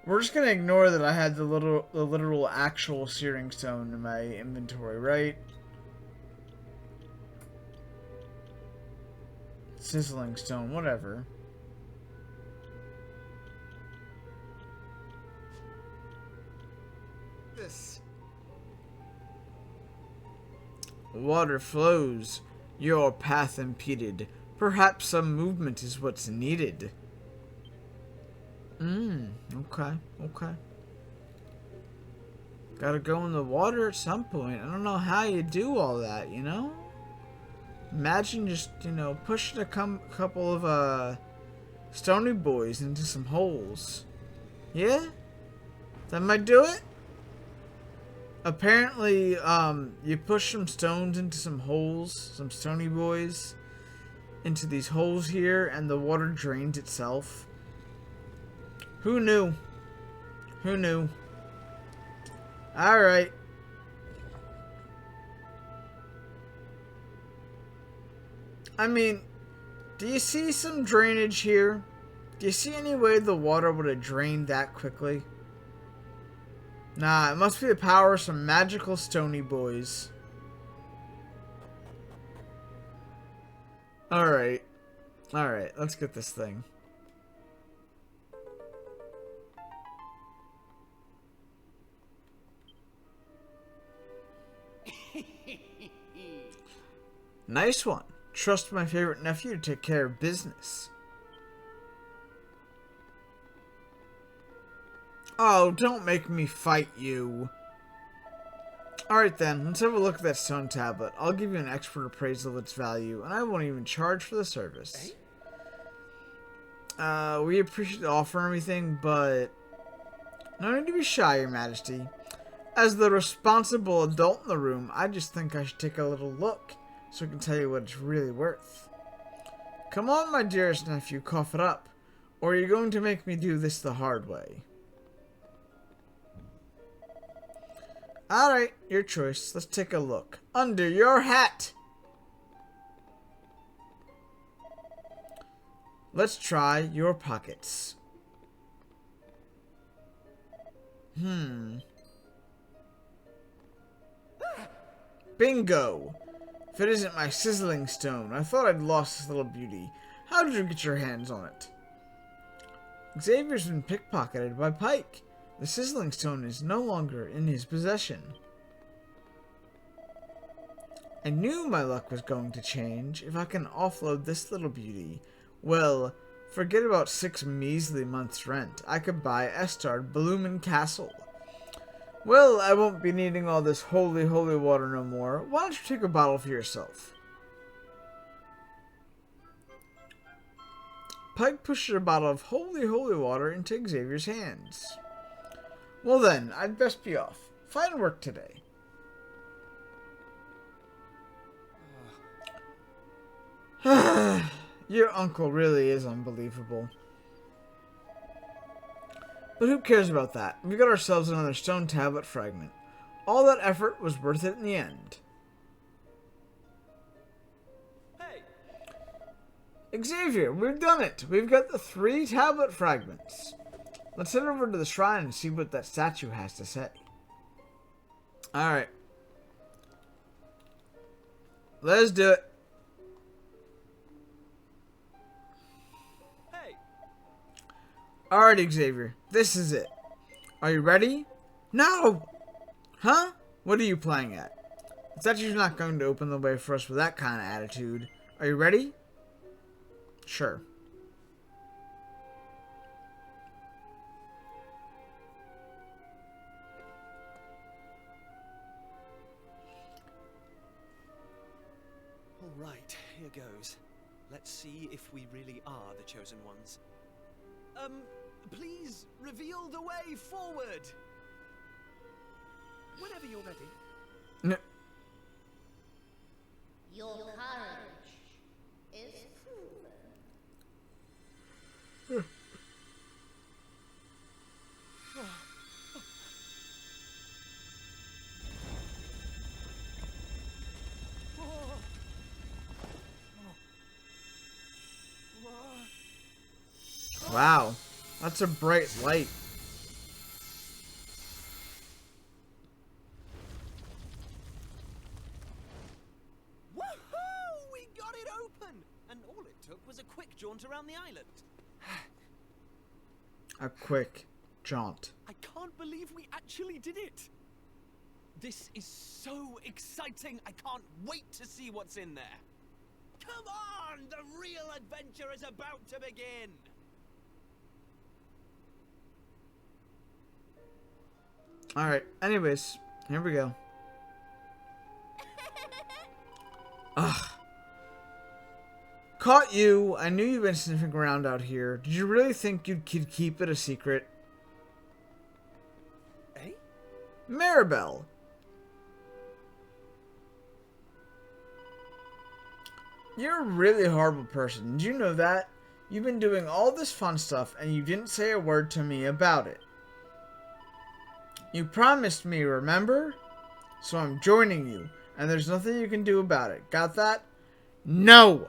We're just gonna ignore that I had the literal actual searing stone in my inventory, right? Sizzling stone, whatever. This. Water flows, your path impeded. Perhaps some movement is what's needed. Okay. Gotta go in the water at some point. I don't know how you do all that, you know? Imagine just, pushing a couple of, stony boys into some holes. Yeah? That might do it? Apparently, you push some stones into some holes, some stony boys, into these holes here, and the water drains itself. Who knew? Who knew? Alright. I mean, do you see some drainage here? Do you see any way the water would have drained that quickly? Nah, it must be the power of some magical stony boys. Alright. Alright, let's get this thing. Nice one. Trust my favorite nephew to take care of business. Oh, don't make me fight you. Alright then, let's have a look at that stone tablet. I'll give you an expert appraisal of its value, and I won't even charge for the service. We appreciate the offer and everything, but no need to be shy, Your Majesty. As the responsible adult in the room, I just think I should take a little look, so I can tell you what it's really worth. Come on, my dearest nephew, cough it up, or you're going to make me do this the hard way. Alright, your choice. Let's take a look. Under your hat! Let's try your pockets. Bingo! If it isn't my sizzling stone, I thought I'd lost this little beauty. How did you get your hands on it? Xavier's been pickpocketed by Pike. The sizzling stone is no longer in his possession. I knew my luck was going to change. If I can offload this little beauty, well, forget about 6 measly months' rent. I could buy Estard Bloomin' Castle. Well, I won't be needing all this holy water no more. Why don't you take a bottle for yourself? Pike pushed a bottle of holy water into Xavier's hands. Well then, I'd best be off. Fine work today. Your uncle really is unbelievable. But who cares about that? We got ourselves another stone tablet fragment. All that effort was worth it in the end. Hey! Xavier, we've done it! We've got the 3 tablet fragments. Let's head over to the shrine and see what that statue has to say. Alright. Let's do it. Hey! Alright, Xavier. This is it. Are you ready? No! Huh? What are you playing at? The statue's not going to open the way for us with that kind of attitude. Are you ready? Sure. goes. Let's see if we really are the chosen ones. Please reveal the way forward. Whenever you're ready. No. Your courage is proven. Wow, that's a bright light. Woohoo! We got it open! And all it took was a quick jaunt around the island. A quick jaunt. I can't believe we actually did it! This is so exciting! I can't wait to see what's in there! Come on! The real adventure is about to begin! Alright, anyways, here we go. Ugh. Caught you! I knew you'd been sniffing around out here. Did you really think you could keep it a secret? Eh? Maribel! You're a really horrible person. Did you know that? You've been doing all this fun stuff and you didn't say a word to me about it. You promised me, remember? So I'm joining you, and there's nothing you can do about it. Got that? No!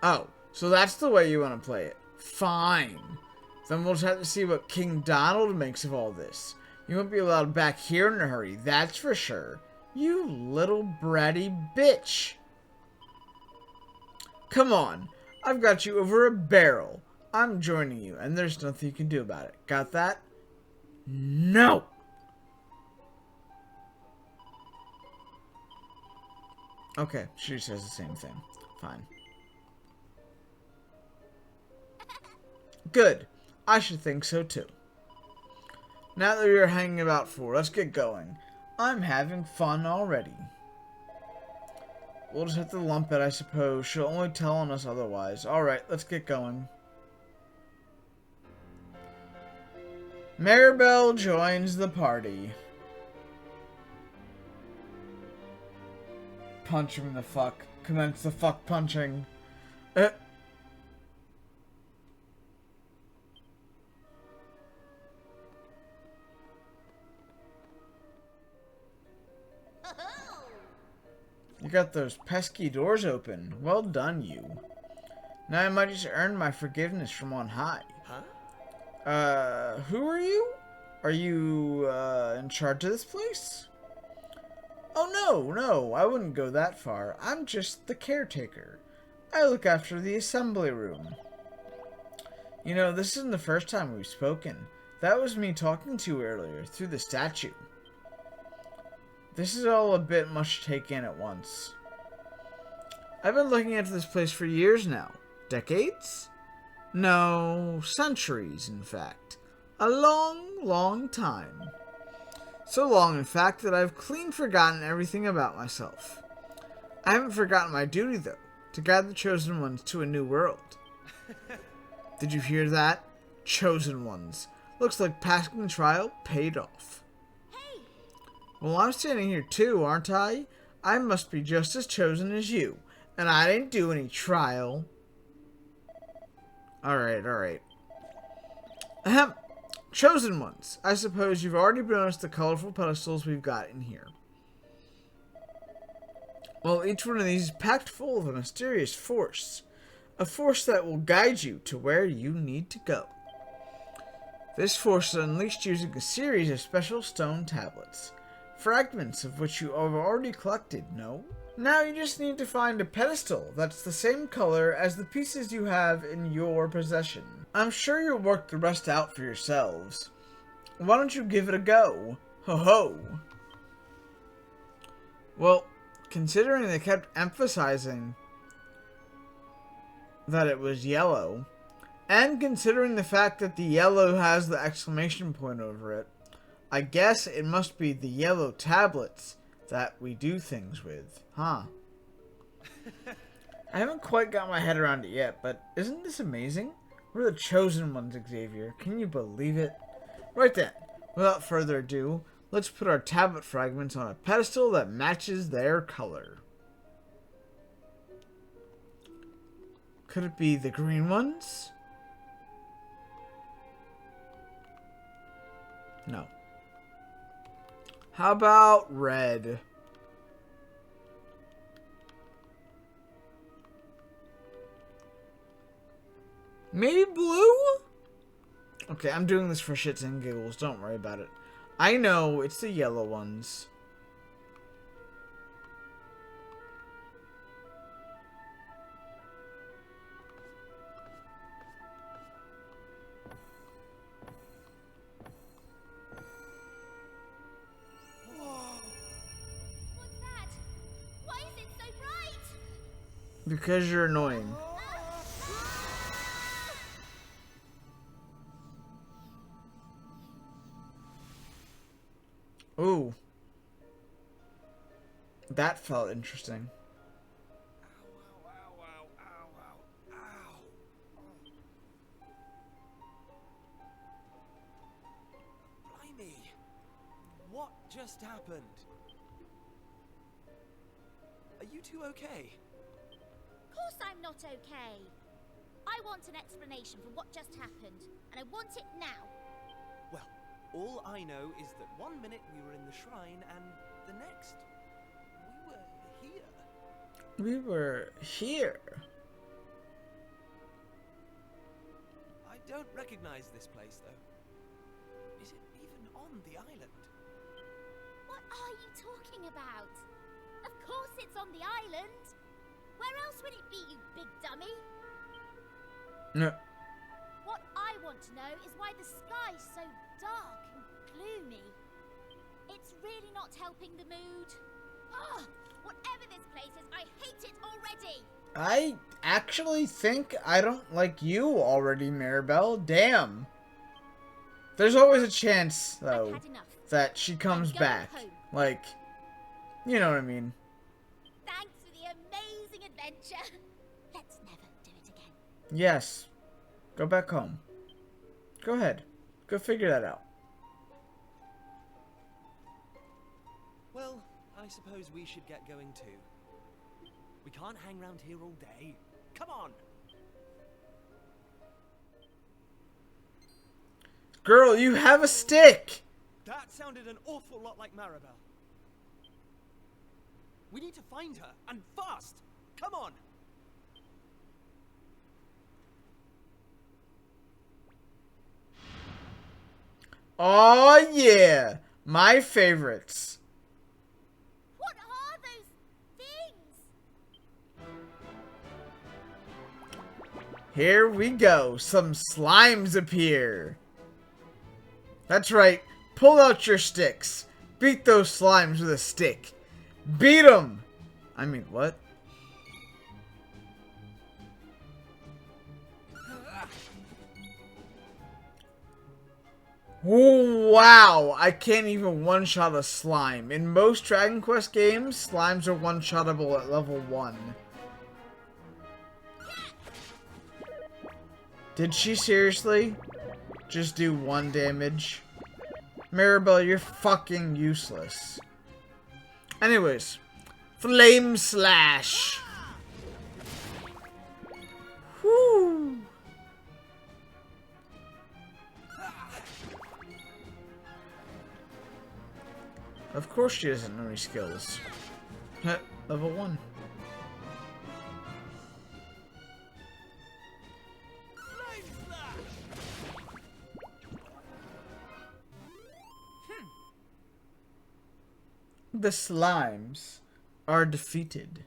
Oh, so that's the way you want to play it. Fine. Then we'll just have to see what King Donald makes of all this. You won't be allowed back here in a hurry, that's for sure. You little bratty bitch. Come on, I've got you over a barrel. I'm joining you, and there's nothing you can do about it. Got that? No! Okay, she says the same thing. Fine. Good. I should think so too. Now that you're hanging about for, let's get going. I'm having fun already. We'll just have to lump it, I suppose. She'll only tell on us otherwise. Alright, let's get going. Maribel joins the party. Punch him in the fuck. Commence the fuck punching. You got those pesky doors open. Well done, you. Now I might just earn my forgiveness from on high. Huh? Who are you? Are you, in charge of this place? Oh, no, I wouldn't go that far. I'm just the caretaker. I look after the assembly room. You know, this isn't the first time we've spoken. That was me talking to you earlier, through the statue. This is all a bit much to take in at once. I've been looking into this place for years now. Decades? No, centuries, in fact. A long, long time. So long, in fact, that I've clean forgotten everything about myself. I haven't forgotten my duty, though, to guide the Chosen Ones to a new world. Did you hear that? Chosen Ones. Looks like passing the trial paid off. Hey! Well, I'm standing here too, aren't I? I must be just as chosen as you. And I didn't do any trial. Alright. Ahem. Chosen Ones. I suppose you've already noticed the colorful pedestals we've got in here. Well, each one of these is packed full of a mysterious force. A force that will guide you to where you need to go. This force is unleashed using a series of special stone tablets. Fragments of which you have already collected, no? Now you just need to find a pedestal that's the same color as the pieces you have in your possession. I'm sure you'll work the rest out for yourselves. Why don't you give it a go? Ho-ho! Well, considering they kept emphasizing that it was yellow, and considering the fact that the yellow has the exclamation point over it, I guess it must be the yellow tablets that we do things with, huh? I haven't quite got my head around it yet, but isn't this amazing? We're the chosen ones, Xavier. Can you believe it? Right then, without further ado, let's put our tablet fragments on a pedestal that matches their color. Could it be the green ones? No. How about red? Maybe blue? Okay, I'm doing this for shits and giggles. Don't worry about it. I know, it's the yellow ones. What's that? Why is it so bright? Because you're annoying. Ooh. That felt interesting. Ow, ow, ow, ow, ow, ow. Blimey. What just happened? Are you two okay? Of course I'm not okay. I want an explanation for what just happened, and I want it now. Well, all I know is that one minute we were in the shrine and the next we were here. We were here. I don't recognize this place though. Is it even on the island? What are you talking about? Of course it's on the island. Where else would it be, you big dummy? No. What I want to know is why the sky's so dark and gloomy. It's really not helping the mood. Ugh! Whatever this place is, I hate it already! I actually think I don't like you already, Maribel. Damn. There's always a chance, I've though, had enough. that she comes I'm going back. home. Like, you know what I mean. Thanks for the amazing adventure. Let's never do it again. Yes. Go back home. Go ahead. Go figure that out. Well, I suppose we should get going too. We can't hang around here all day. Come on! Girl, you have a stick! That sounded an awful lot like Maribel. We need to find her, and fast! Come on! Oh yeah! My favorites. What are those things? Here we go. Some slimes appear. That's right. Pull out your sticks. Beat those slimes with a stick. Beat them! I mean, what? Wow! I can't even one-shot a slime. In most Dragon Quest games, slimes are one-shottable at level 1. Did she seriously just do 1 damage? Maribel, you're fucking useless. Anyways, Flame Slash. Whoo! Of course she doesn't know any skills. Level 1. The slimes are defeated.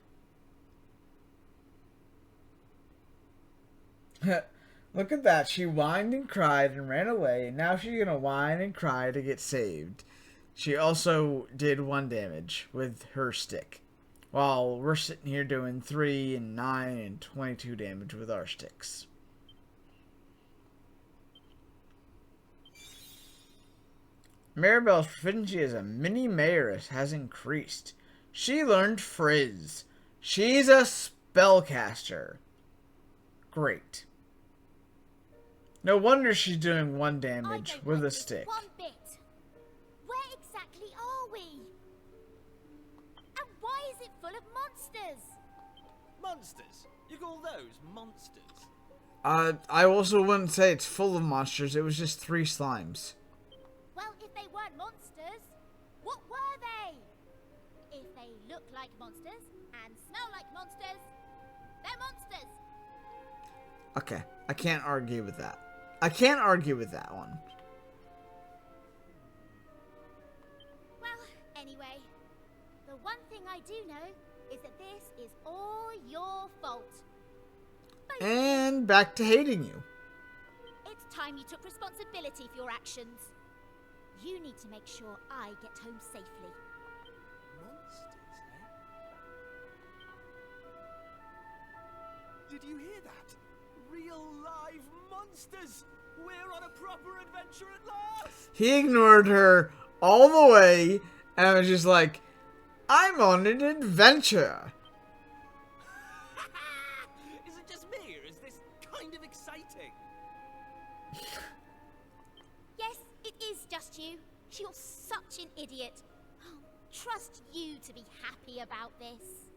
Look at that. She whined and cried and ran away, and now she's gonna whine and cry to get saved. She also did 1 damage with her stick, while we're sitting here doing 3 and 9 and 22 damage with our sticks. Maribel's proficiency as a mini mayoress has increased. She learned Frizz. She's a spellcaster. Great. No wonder she's doing 1 damage with a stick. One bit. Where exactly are we? And why is it full of monsters? Monsters? You call those monsters? I also wouldn't say it's full of monsters. It was just 3 slimes. Well, if they weren't monsters, what were they? If they look like monsters and smell like monsters, they're monsters. Okay, I can't argue with that. I can't argue with that one. Well, anyway, the one thing I do know is that this is all your fault. And back to hating you. It's time you took responsibility for your actions. You need to make sure I get home safely. Monsters, eh? Did you hear that? Real live monsters! We're on a proper adventure at last! He ignored her all the way and was just like, I'm on an adventure. Is it just me, or is this kind of exciting? Yes, it is just you. You're such an idiot. Oh, trust you to be happy about this.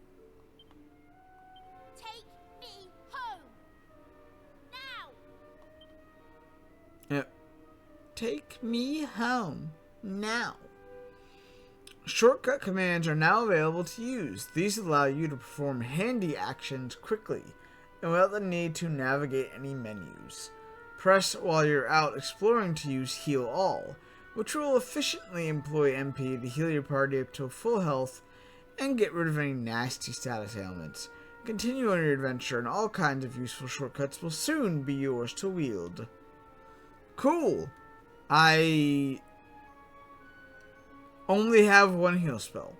Take me home. Now! Yep. Take me home now. Shortcut commands are now available to use. These allow you to perform handy actions quickly and without the need to navigate any menus. Press while you're out exploring to use Heal All, which will efficiently employ MP to heal your party up to full health and get rid of any nasty status ailments. Continue on your adventure, and all kinds of useful shortcuts will soon be yours to wield. Cool. I only have 1 heal spell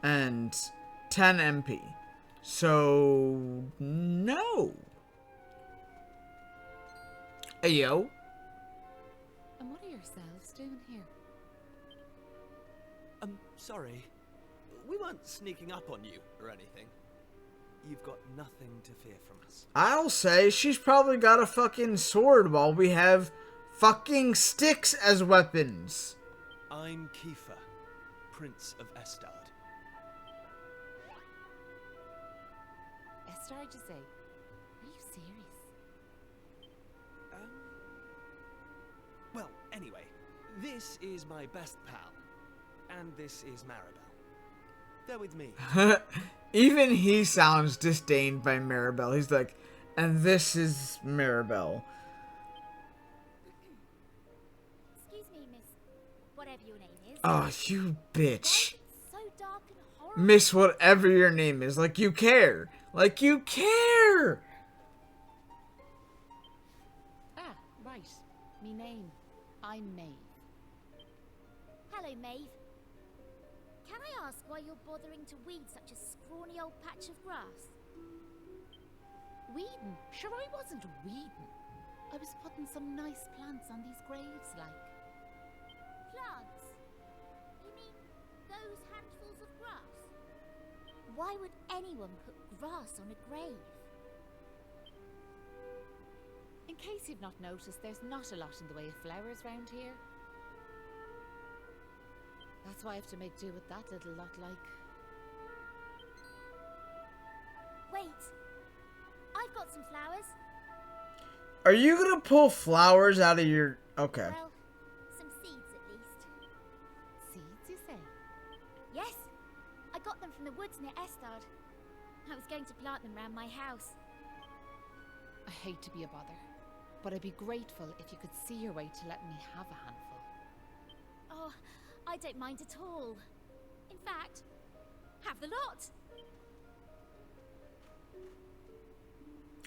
and 10 MP. So, no. Hey, yo. And what are yourselves doing here? Sorry. We weren't sneaking up on you or anything. You've got nothing to fear from us. I'll say she's probably got a fucking sword while we have fucking sticks as weapons. I'm Kiefer, Prince of Estard. Estard, you say? Are you serious? Well, anyway, this is my best pal, and this is Maribel. They're with me. Even he sounds disdained by Maribel. He's like, and this is Maribel. Excuse me, miss. Whatever your name is. Oh, you bitch. So dark and horrible. Miss whatever your name is. Like you care. Like you care. Ah, right. Me name. I'm Maeve. Hello, Maeve. Can I ask why you're bothering to weed such a scrawny old patch of grass? Weeding? Sure, I wasn't weeding. I was putting some nice plants on these graves, like. Plants? You mean those handfuls of grass? Why would anyone put grass on a grave? In case you've not noticed, there's not a lot in the way of flowers round here. That's why I have to make do with that little lot, like. Wait. I've got some flowers. Are you gonna pull flowers out of your... Okay. Well, some seeds at least. Seeds, you say? Yes. I got them from the woods near Estard. I was going to plant them round my house. I hate to be a bother, but I'd be grateful if you could see your way to letting me have a handful. Oh, I don't mind at all. In fact, have the lot.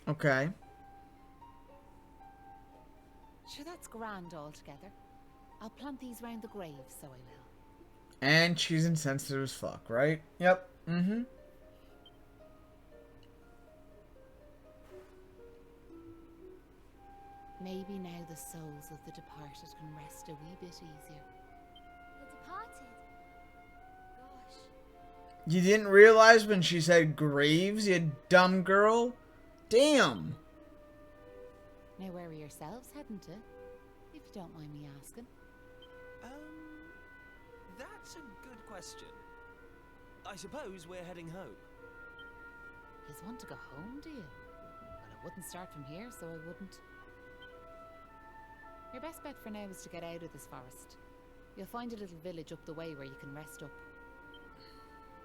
Okay. Sure, that's grand altogether. I'll plant these round the grave, so I will. And she's insensitive as fuck, right? Yep. Mm-hmm. Maybe now the souls of the departed can rest a wee bit easier. hearted. Gosh. You didn't realize when she said graves, you dumb girl? Damn. Now, where are yourselves heading to? If you don't mind me asking. That's a good question. I suppose we're heading home. You just want to go home, do you? Well, I wouldn't start from here, so I wouldn't. Your best bet for now is to get out of this forest. You'll find a little village up the way where you can rest up.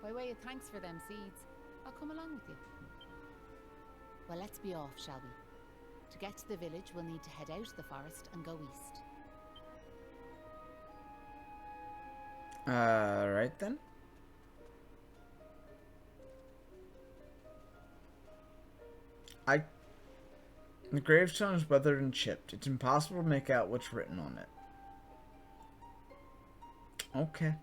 By way of thanks for them seeds, I'll come along with you. Well, let's be off, shall we? To get to the village, we'll need to head out of the forest and go east. Right then. The gravestone is weathered and chipped. It's impossible to make out what's written on it. Okay.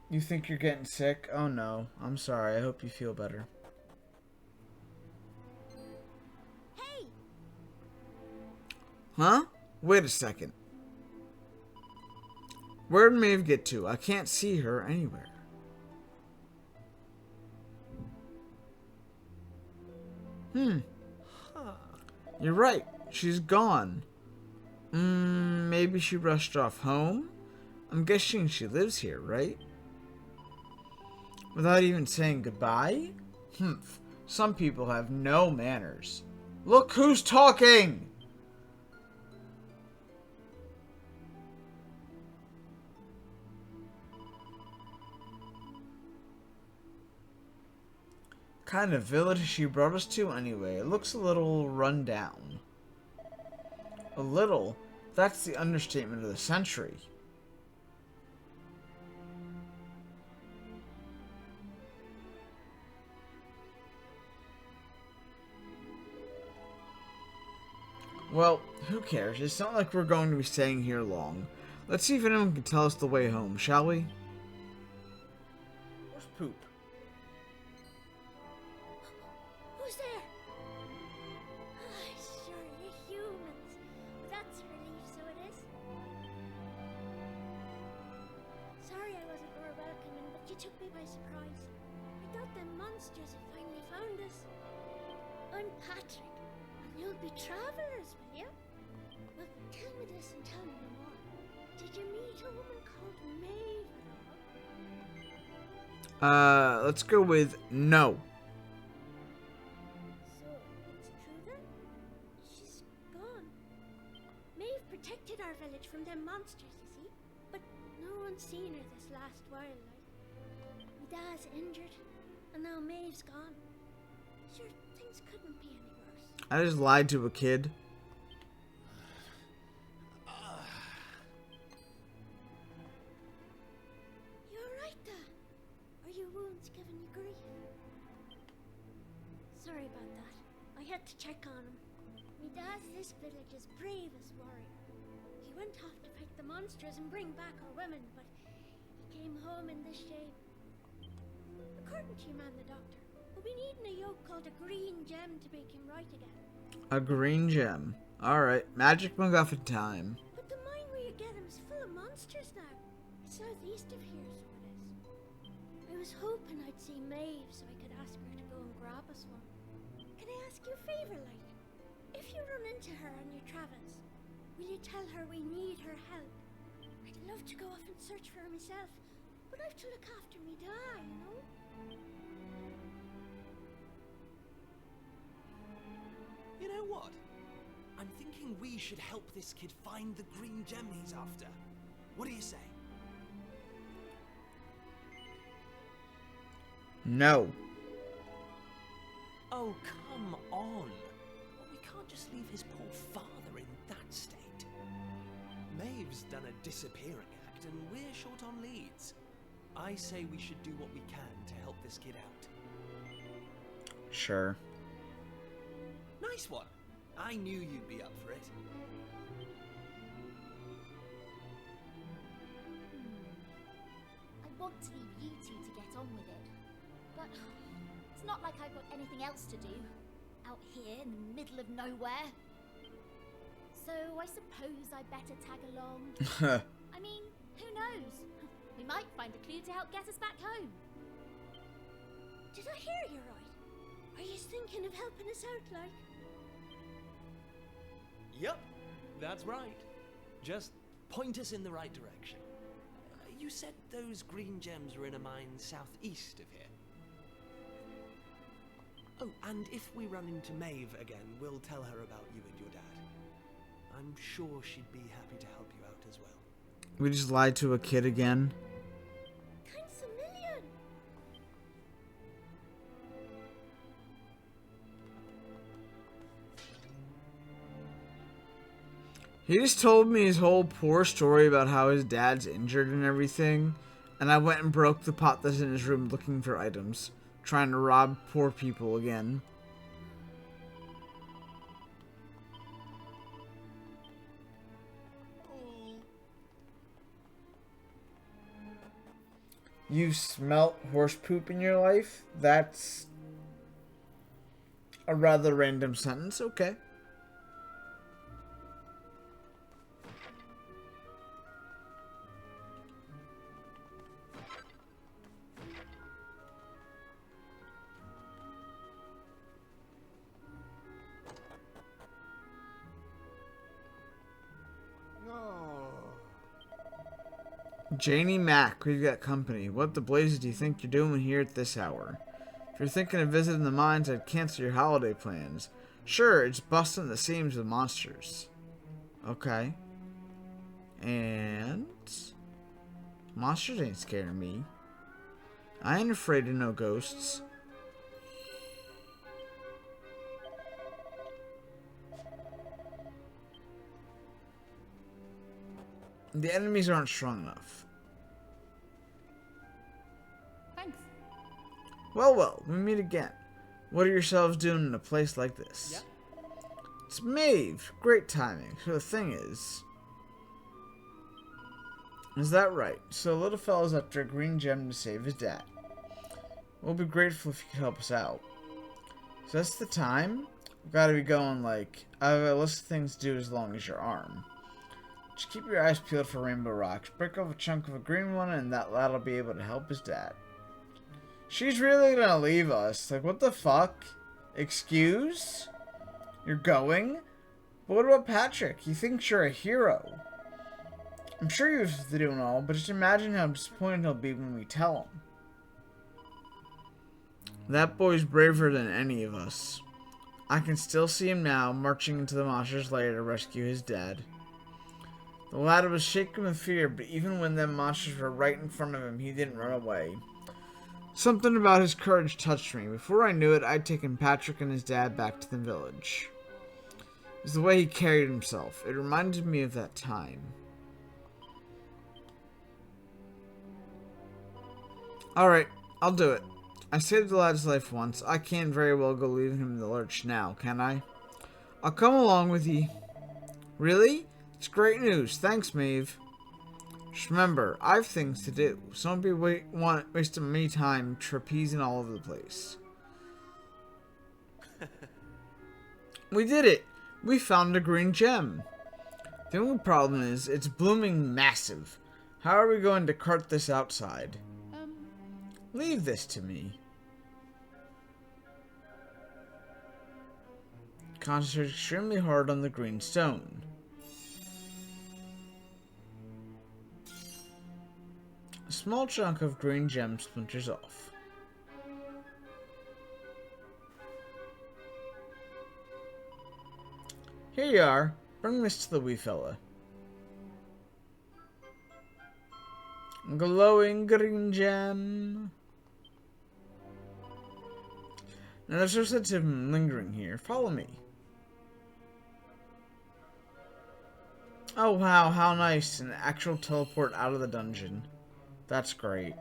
You think you're getting sick? Oh no. I'm sorry. I hope you feel better. Hey! Huh? Wait a second. Where'd Maeve get to? I can't see her anywhere. You're right. She's gone. Maybe she rushed off home? I'm guessing she lives here, right? Without even saying goodbye? Some people have no manners. Look who's talking! Kind of village she brought us to anyway. It looks a little run down. A little? That's the understatement of the century. Well, who cares? It's not like we're going to be staying here long. Let's see if anyone can tell us the way home, shall we? Where's Poop? Who's there? Sure, you're humans. Well, that's a relief, so it is. Sorry I wasn't more welcoming, but you took me by surprise. I thought the monsters had finally found us. I'm Patrick, and you'll be travelers, will you? Well, tell me this and tell me no more. Did you meet a woman called Maeve at all? Let's go with no. So, it's true then? She's gone. Maeve protected our village from them monsters, you see. But no one's seen her this last while, like. My dad's injured, and now Maeve's gone. Sure, things couldn't be any worse. I just lied to a kid. You alright, Dad? Are your wounds giving you grief? Sorry about that. I had to check on him. Me dad's this village's bravest warrior. He went off to fight the monsters and bring back our women, but he came home in this shape. According to your man, the doctor, we'll be needing a yoke called a green gem to make him right again. A green gem. Alright, magic MacGuffin time. But the mine where you get him is full of monsters now. It's southeast of here, so it is. I was hoping I'd see Maeve so I could ask her to go and grab us one. Can I ask you a favour, like? If you run into her on your travels, will you tell her we need her help? I'd love to go off and search for her myself, but I've to look after me dad, you know? You know what? I'm thinking we should help this kid find the green gem he's after. What do you say? No. Oh, come on. We can't just leave his poor father in that state. Maeve's done a disappearing act, and we're short on leads. I say we should do what we can to help this kid out. Sure. Nice one. I knew you'd be up for it. I want to leave you two to get on with it, but it's not like I've got anything else to do out here in the middle of nowhere. So I suppose I better tag along. I mean, who knows? We might find a clue to help get us back home. Did I hear you right? Are you thinking of helping us out, like? Yep, that's right. Just point us in the right direction. You said those green gems were in a mine southeast of here. Oh, and if we run into Maeve again, we'll tell her about you and your dad. I'm sure she'd be happy to help you out as well. We just lied to a kid again. Thanks a million. He just told me his whole poor story about how his dad's injured and everything, and I went and broke the pot that's in his room looking for items, trying to rob poor people again. You smelt horse poop in your life? That's a rather random sentence. Okay. Janie Mack, we've got company. What the blazes do you think you're doing here at this hour? If you're thinking of visiting the mines, I'd cancel your holiday plans. Sure, it's busting the seams with monsters. Okay. And... monsters ain't scaring me. I ain't afraid of no ghosts. The enemies aren't strong enough. Thanks. Well, we meet again. What are yourselves doing in a place like this? Yeah. It's Maeve. Great timing. So the thing is that right? So the little fellow's after a green gem to save his dad. We'll be grateful if you could help us out. So that's the time? We've got to be going like, I have a list of things to do as long as your arm. Just keep your eyes peeled for rainbow rocks. Break off a chunk of a green one and that lad'll be able to help his dad. She's really gonna leave us. Like, what the fuck? Excuse? You're going? But what about Patrick? He thinks you're a hero. I'm sure you have to do and all, but just imagine how disappointed he'll be when we tell him. That boy's braver than any of us. I can still see him now, marching into the monster's lair to rescue his dad. The lad was shaken with fear, but even when them monsters were right in front of him, he didn't run away. Something about his courage touched me. Before I knew it, I'd taken Patrick and his dad back to the village. It was the way he carried himself. It reminded me of that time. Alright, I'll do it. I saved the lad's life once. I can't very well go leaving him in the lurch now, can I? I'll come along with ye. Really? It's great news. Thanks, Maeve. Just remember, I've things to do, so don't be wasting me time trapezing all over the place. We did it! We found a green gem. The only problem is, it's blooming massive. How are we going to cart this outside? Leave this to me. Concentrate extremely hard on the green stone. A small chunk of green gem splinters off. Here you are. Bring this to the wee fella. Glowing green gem. Now there's no sense of him lingering here. Follow me. Oh wow, how nice. An actual teleport out of the dungeon. That's great.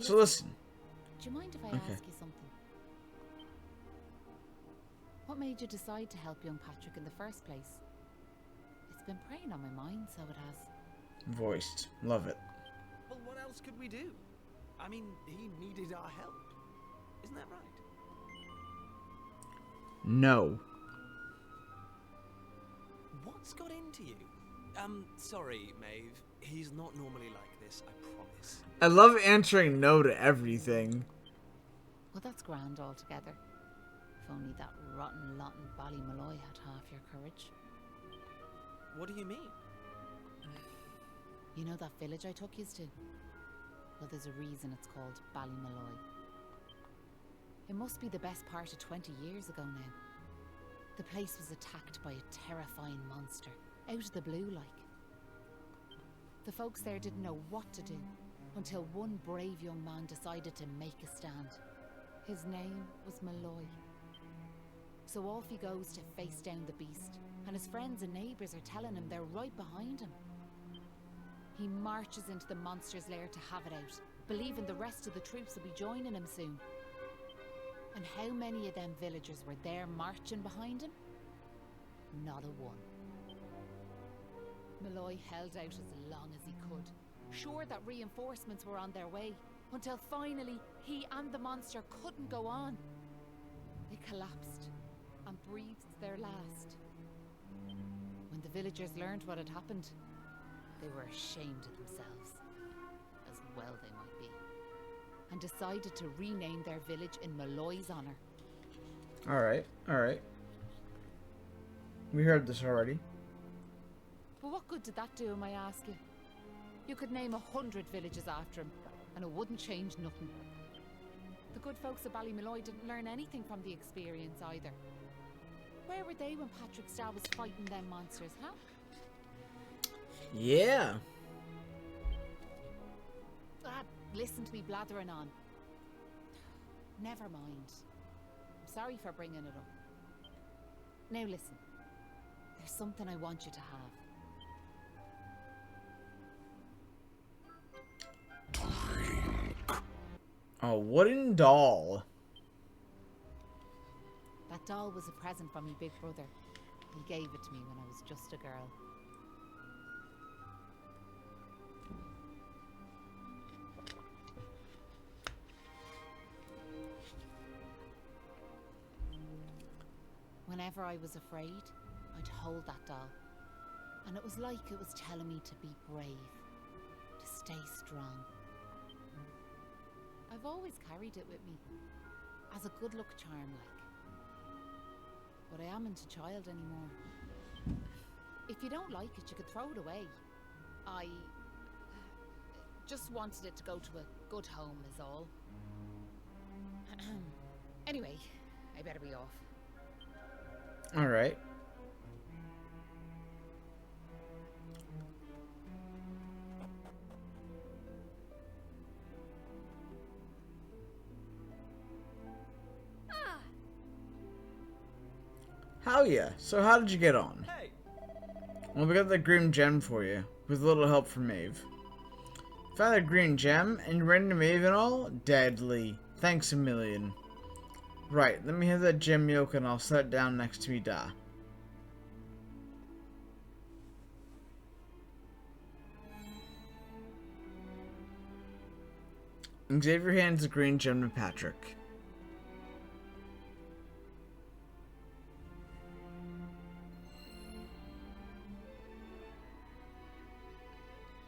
So listen. Do you mind if I Okay. ask you something? What made you decide to help young Patrick in the first place? It's been preying on my mind, so it has. Voiced. Love it. Well, what else could we do? I mean, he needed our help. Isn't that right? No. What's got into you? Sorry, Maeve. He's not normally like this, I promise. I love answering no to everything. Well, that's grand altogether. If only that rotten lot in Ballymalloy had half your courage. What do you mean? You know that village I took yous to? Well, there's a reason it's called Ballymalloy. It must be the best part of 20 years ago now. The place was attacked by a terrifying monster, out of the blue like. The folks there didn't know what to do, until one brave young man decided to make a stand. His name was Malloy. So off he goes to face down the beast, and his friends and neighbours are telling him they're right behind him. He marches into the monster's lair to have it out, believing the rest of the troops will be joining him soon. And how many of them villagers were there marching behind him? Not a one. Malloy held out as long as he could, sure that reinforcements were on their way, until finally he and the monster couldn't go on. They collapsed and breathed their last. When the villagers learned what had happened, they were ashamed of themselves, as well they might be, and decided to rename their village in Malloy's honour. Alright, alright. We heard this already. But what good did that do, I ask you? You could name 100 villages after him, and it wouldn't change nothing. The good folks of Ballymalloy didn't learn anything from the experience either. Where were they when Patrick's dad was fighting them monsters, huh? Yeah. Ah, listen to me blathering on. Never mind. I'm sorry for bringing it up. Now listen. There's something I want you to have. A wooden doll. That doll was a present from my big brother. He gave it to me when I was just a girl. Whenever I was afraid, I'd hold that doll. And it was like it was telling me to be brave, to stay strong. I've always carried it with me, as a good luck charm like. But I amn't a child anymore. If you don't like it, you could throw it away. I just wanted it to go to a good home is all. Anyway, I better be off. Alright. Hell yeah. So how did you get on? Hey! Well, we got the green gem for you, with a little help from Maeve. Found the green gem, and you ran into Maeve and all? Deadly. Thanks a million. Right, let me have that gem yolk and I'll set it down next to me, da. Xavier hands the green gem to Patrick.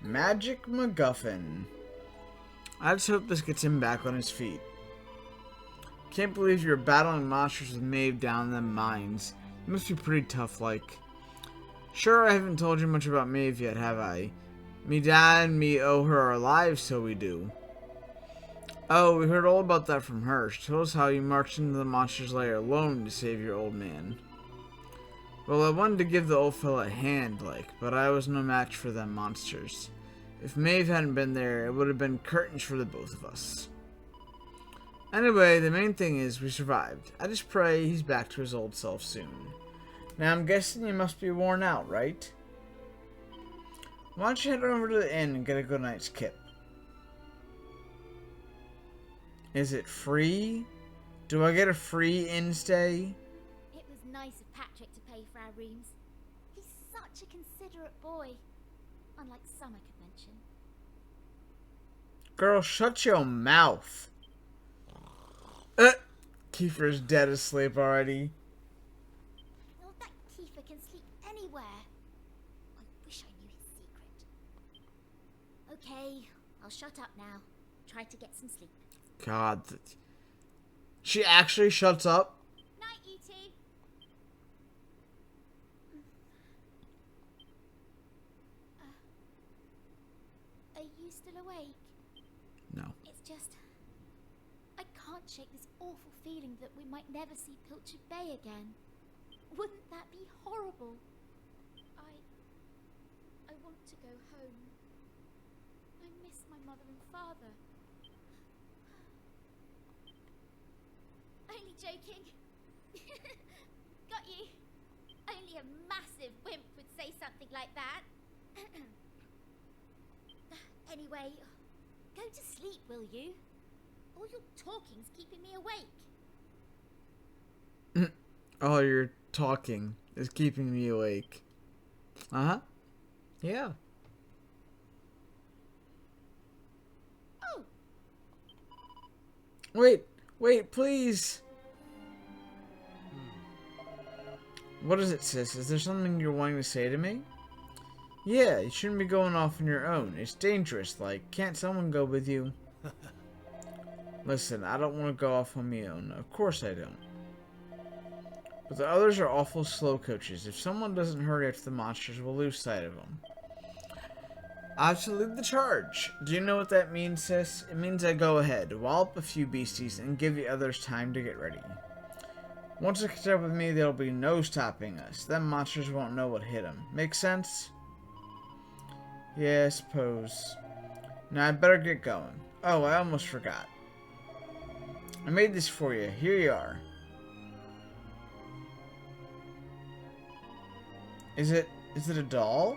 Magic MacGuffin. I just hope this gets him back on his feet. Can't believe you're battling monsters with Maeve down in them mines. It must be pretty tough, like. Sure, I haven't told you much about Maeve yet, have I? Me dad and me owe her our lives, so we do. Oh, we heard all about that from her. She told us how you marched into the monster's lair alone to save your old man. Well, I wanted to give the old fella a hand, like, but I was no match for them monsters. If Maeve hadn't been there, it would have been curtains for the both of us. Anyway, the main thing is we survived. I just pray he's back to his old self soon. Now, I'm guessing you must be worn out, right? Why don't you head over to the inn and get a good night's kip? Is it free? Do I get a free in-stay? It was nice of Patrick to pay for our rooms. He's such a considerate boy. Unlike some I could mention. Girl, shut your mouth. Kiefer's dead asleep already. Oh, that Kiefer can sleep anywhere. I wish I knew his secret. Okay, I'll shut up now. Try to get some sleep. God. She actually shuts up? Night, you two. Are you still awake? No. It's just... I can't shake this awful feeling that we might never see Pilchard Bay again. Wouldn't that be horrible? I want to go home. I miss my mother and father. Only joking. Got you. Only a massive wimp would say something like that. Anyway, go to sleep, will you? All your talking's keeping me awake. All your talking is keeping me awake. Uh-huh. Yeah. Oh! Wait, please. What is it, sis? Is there something you're wanting to say to me? Yeah, you shouldn't be going off on your own. It's dangerous, like, can't someone go with you? Listen, I don't want to go off on my own. Of course I don't. But the others are awful slow coaches. If someone doesn't hurry after the monsters, we'll lose sight of them. I have to lead the charge. Do you know what that means, sis? It means I go ahead, wallop a few beasties, and give the others time to get ready. Once they catch up with me, there'll be no stopping us. Them monsters won't know what hit them. Make sense? Yeah, I suppose. Now I'd better get going. Oh, I almost forgot. I made this for you. Here you are. Is it a doll?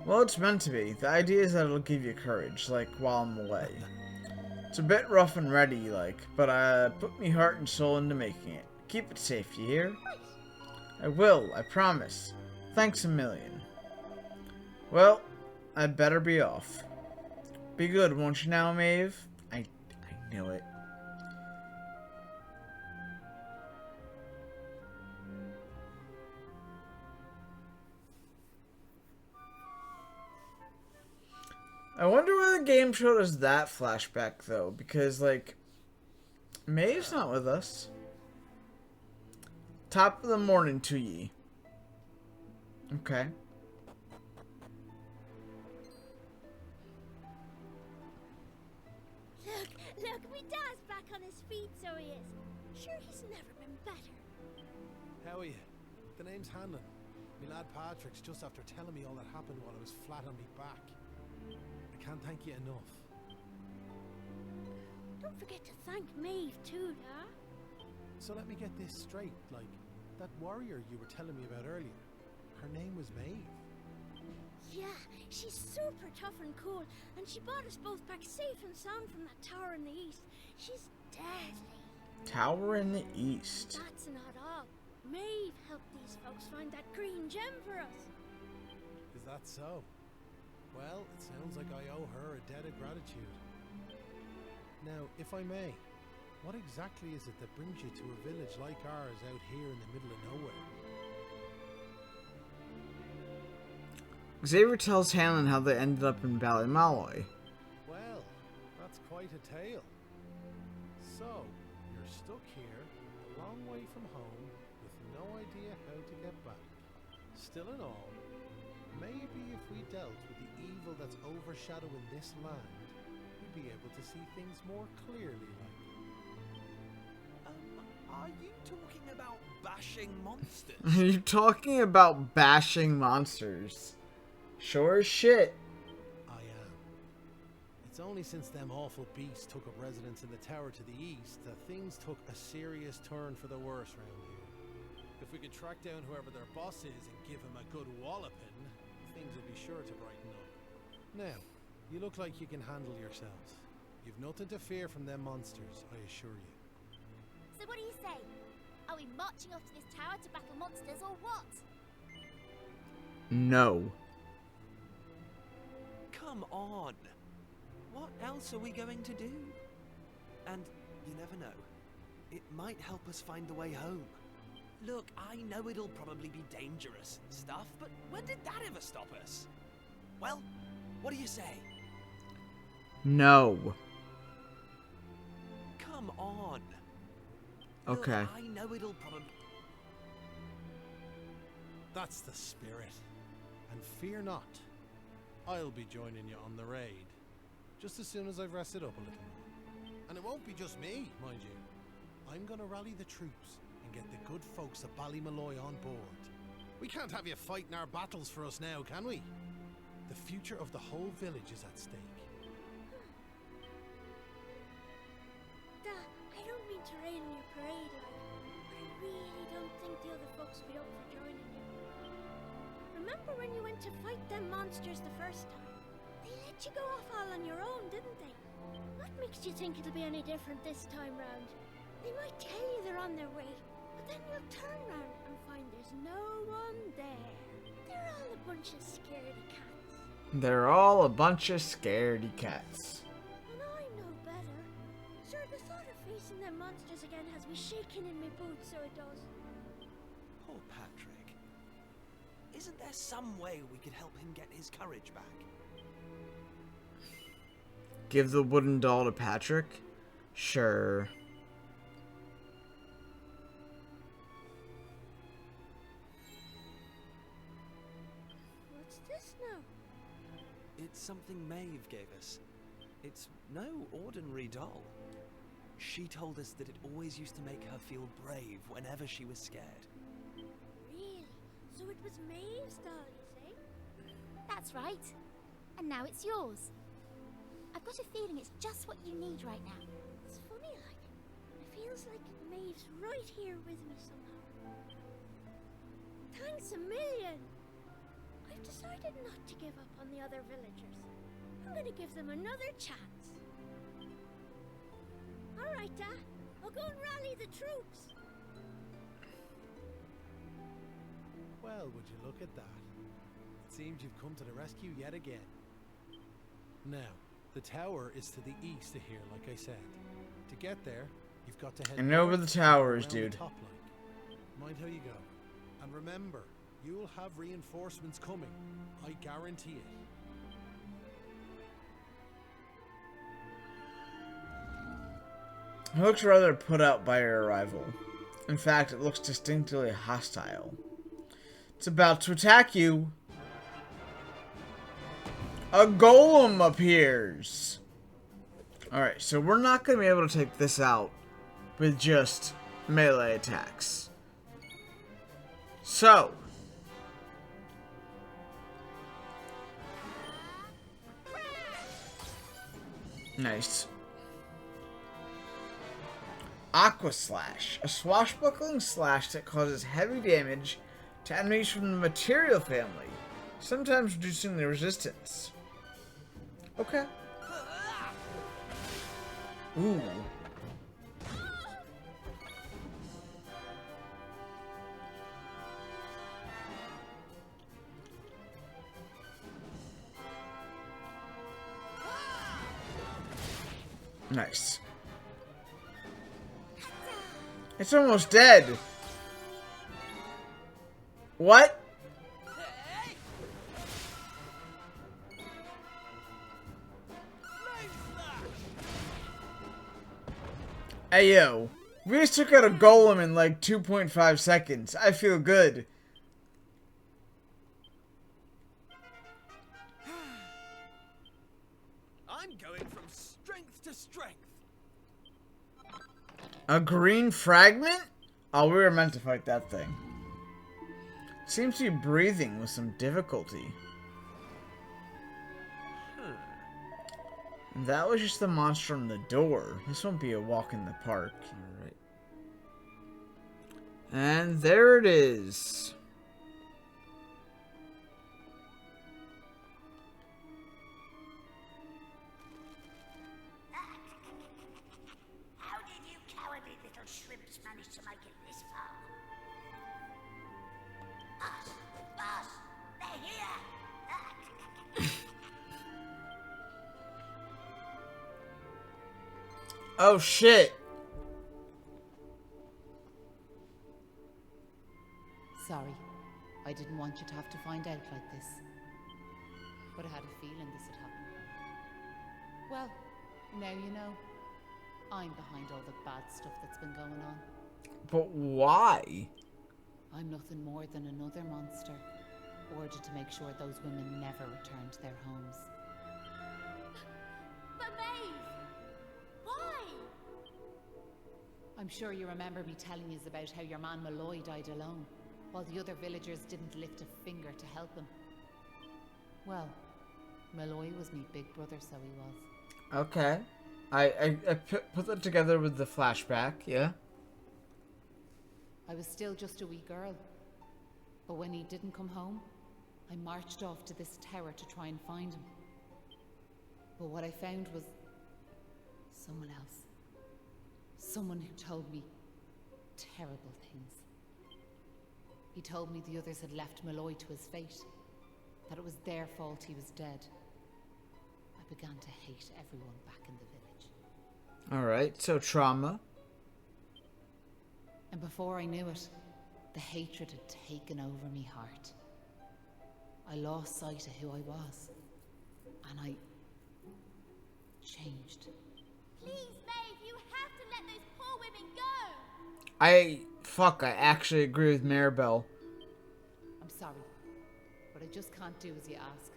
Well, it's meant to be. The idea is that it'll give you courage, like, while I'm away. It's a bit rough and ready, like, but I put me heart and soul into making it. Keep it safe, you hear? I will, I promise. Thanks a million. Well, I'd better be off. Be good, won't you now, Maeve? I knew it. I wonder why the game showed us that flashback, though, because, like, Maeve's not with us. Top of the morning to ye. Okay. Look, my dad's back on his feet, so he is. Sure, he's never been better. How are you? The name's Hanlon. My lad Patrick's just after telling me all that happened while I was flat on me back. I can't thank you enough. Don't forget to thank Maeve too, Dad. So let me get this straight, like, that warrior you were telling me about earlier, her name was Maeve. Yeah, she's super tough and cool, and she brought us both back safe and sound from that tower in the east. She's deadly. Tower in the east. That's not all. Maeve helped these folks find that green gem for us. Is that so? Well, it sounds like I owe her a debt of gratitude. Now, if I may, what exactly is it that brings you to a village like ours out here in the middle of nowhere? Xavier tells Hanlon how they ended up in Ballymolloy. Well, that's quite a tale. So, you're stuck here, a long way from home, with no idea how to get back. Still in all, maybe if we dealt with the evil that's overshadowing this land, we'd be able to see things more clearly, like. Are you talking about bashing monsters? Are you talking about bashing monsters? Sure as shit. I am. It's only since them awful beasts took up residence in the tower to the east that things took a serious turn for the worse round here. If we could track down whoever their boss is and give him a good walloping, things will be sure to brighten up. Now, you look like you can handle yourselves. You've nothing to fear from them monsters, I assure you. So what do you say? Are we marching off to this tower to battle monsters or what? No. Come on. What else are we going to do? And you never know. It might help us find the way home. Look, I know it'll probably be dangerous and stuff, but when did that ever stop us? Well, what do you say? No. Come on. Okay. Look, I know it'll probably... That's the spirit. And fear not. I'll be joining you on the raid. Just as soon as I've rested up a little more. And it won't be just me, mind you. I'm gonna rally the troops and get the good folks of Ballymalloy on board. We can't have you fighting our battles for us now, can we? The future of the whole village is at stake. Dad, I don't mean to rain on your parade, but I really don't think the other folks will be up for joining you. Remember when you went to fight them monsters the first time? They let you go off all on your own, didn't they? What makes you think it'll be any different this time round? They might tell you they're on their way, but then you'll turn round and find there's no one there. They're all a bunch of scaredy cats. They're all a bunch of scaredy cats. And I know better. Sure, the thought of facing them monsters again has me shaking in my boots, so it does. Poor Patrick. Isn't there some way we could help him get his courage back? Give the wooden doll to Patrick? Sure. What's this now? It's something Maeve gave us. It's no ordinary doll. She told us that it always used to make her feel brave whenever she was scared. Really? So it was Maeve's doll, you say? That's right. And now it's yours. I've got a feeling it's just what you need right now. It's funny, like. It feels like Maeve's right here with me somehow. Thanks a million! I've decided not to give up on the other villagers. I'm gonna give them another chance. Alright, Dad. I'll go and rally the troops. Well, would you look at that? It seems you've come to the rescue yet again. Now, the tower is to the east of here, like I said. To get there, you've got to head And over the north towers, around dude. the top line. Mind how you go. And remember, you'll have reinforcements coming. I guarantee it. It looks rather put out by your arrival. In fact, it looks distinctly hostile. It's about to attack you. A golem appears. Alright, so we're not going to be able to take this out with just melee attacks. So. Nice. Aqua Slash. A swashbuckling slash that causes heavy damage to enemies from the material family, sometimes reducing their resistance. Okay. Ooh. Nice. It's almost dead. What? Hey yo, we just took out a golem in like 2.5 seconds. I feel good. I'm going from strength to strength. A green fragment? Oh, we were meant to fight that thing. Seems to be breathing with some difficulty. That was just the monster on the door. This won't be a walk in the park. Alright. And there it is. shrimps managed to make it this far. Boss, they're here. Oh shit. Sorry, I didn't want you to have to find out like this. But I had a feeling this would happen. Well, now you know. I'm behind all the bad stuff that's been going on. But why? I'm nothing more than another monster, ordered to make sure those women never return to their homes. But Maeve! Why? I'm sure you remember me telling you about how your man Malloy died alone, while the other villagers didn't lift a finger to help him. Well, Malloy was me big brother, so he was. Okay. I put that together with the flashback, yeah? I was still just a wee girl. But when he didn't come home, I marched off to this tower to try and find him. But what I found was someone else. Someone who told me terrible things. He told me the others had left Malloy to his fate, that it was their fault he was dead. I began to hate everyone back in the village. Alright, so trauma. And before I knew it, the hatred had taken over me heart. I lost sight of who I was, and I changed. Please, Maeve, you have to let those poor women go! I actually agree with Maribel. I'm sorry, but I just can't do as you ask.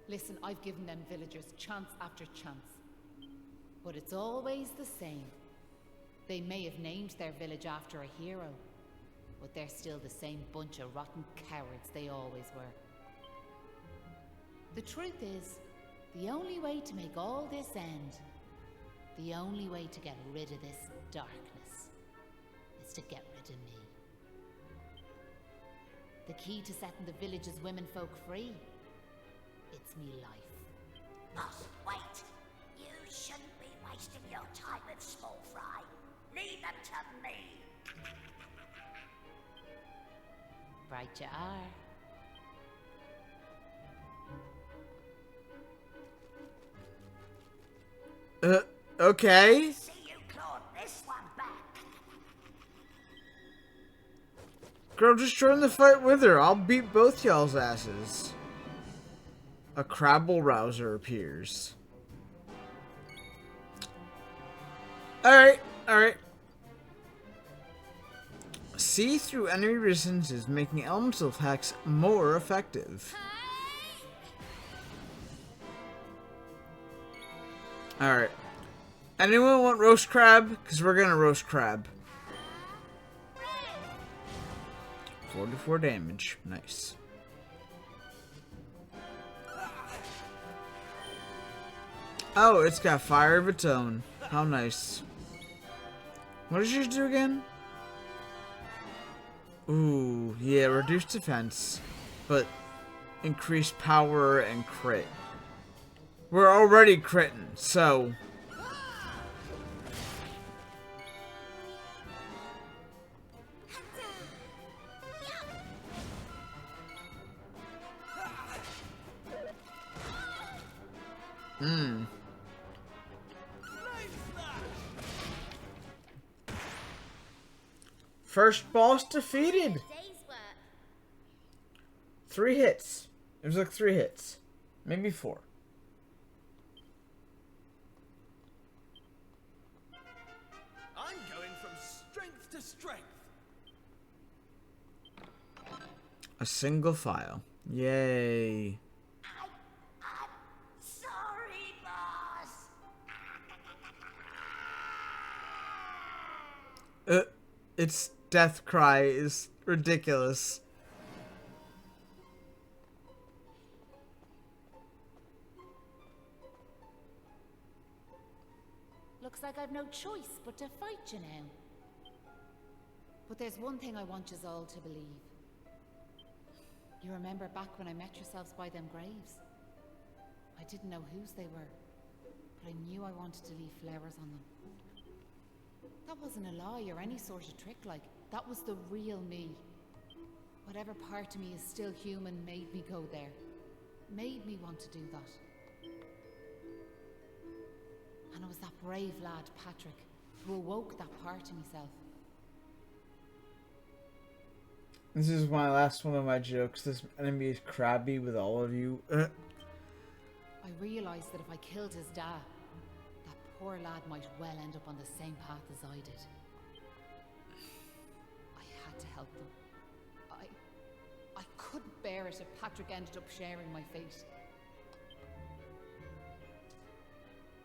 Listen, I've given them villagers chance after chance. But it's always the same. They may have named their village after a hero, but they're still the same bunch of rotten cowards they always were. The truth is, the only way to make all this end, the only way to get rid of this darkness, is to get rid of me. The key to setting the village's womenfolk free, it's me life. Boss, wait. You shouldn't be wasting your time with small fry. Leave them to me. Right you are. Okay. See you clawed this one back. Girl, just join the fight with her. I'll beat both y'all's asses. A Crabble Rouser appears. Alright. See through enemy resistances, making elemental attacks more effective. Alright. Anyone want roast crab? Because we're gonna roast crab. 44 damage. Nice. Oh, it's got fire of its own. How nice. What did you do again? Ooh, yeah, reduced defense, but increased power and crit. We're already critting, so... First boss defeated. Day's work. 3 hits. It was like 3 hits. Maybe 4. I'm going from strength to strength. A single file. Yay. I'm sorry, boss. Its death cry is ridiculous. Looks like I've no choice but to fight you now. But there's one thing I want yous all to believe. You remember back when I met yourselves by them graves? I didn't know whose they were, but I knew I wanted to leave flowers on them. That wasn't a lie or any sort of trick, like, that was the real me. Whatever part of me is still human made me go there. Made me want to do that. And it was that brave lad, Patrick, who awoke that part of myself. This is my last one of my jokes. This enemy is crabby with all of you. I realised that if I killed his dad, that poor lad might well end up on the same path as I did. I had to help them. I couldn't bear it if Patrick ended up sharing my fate.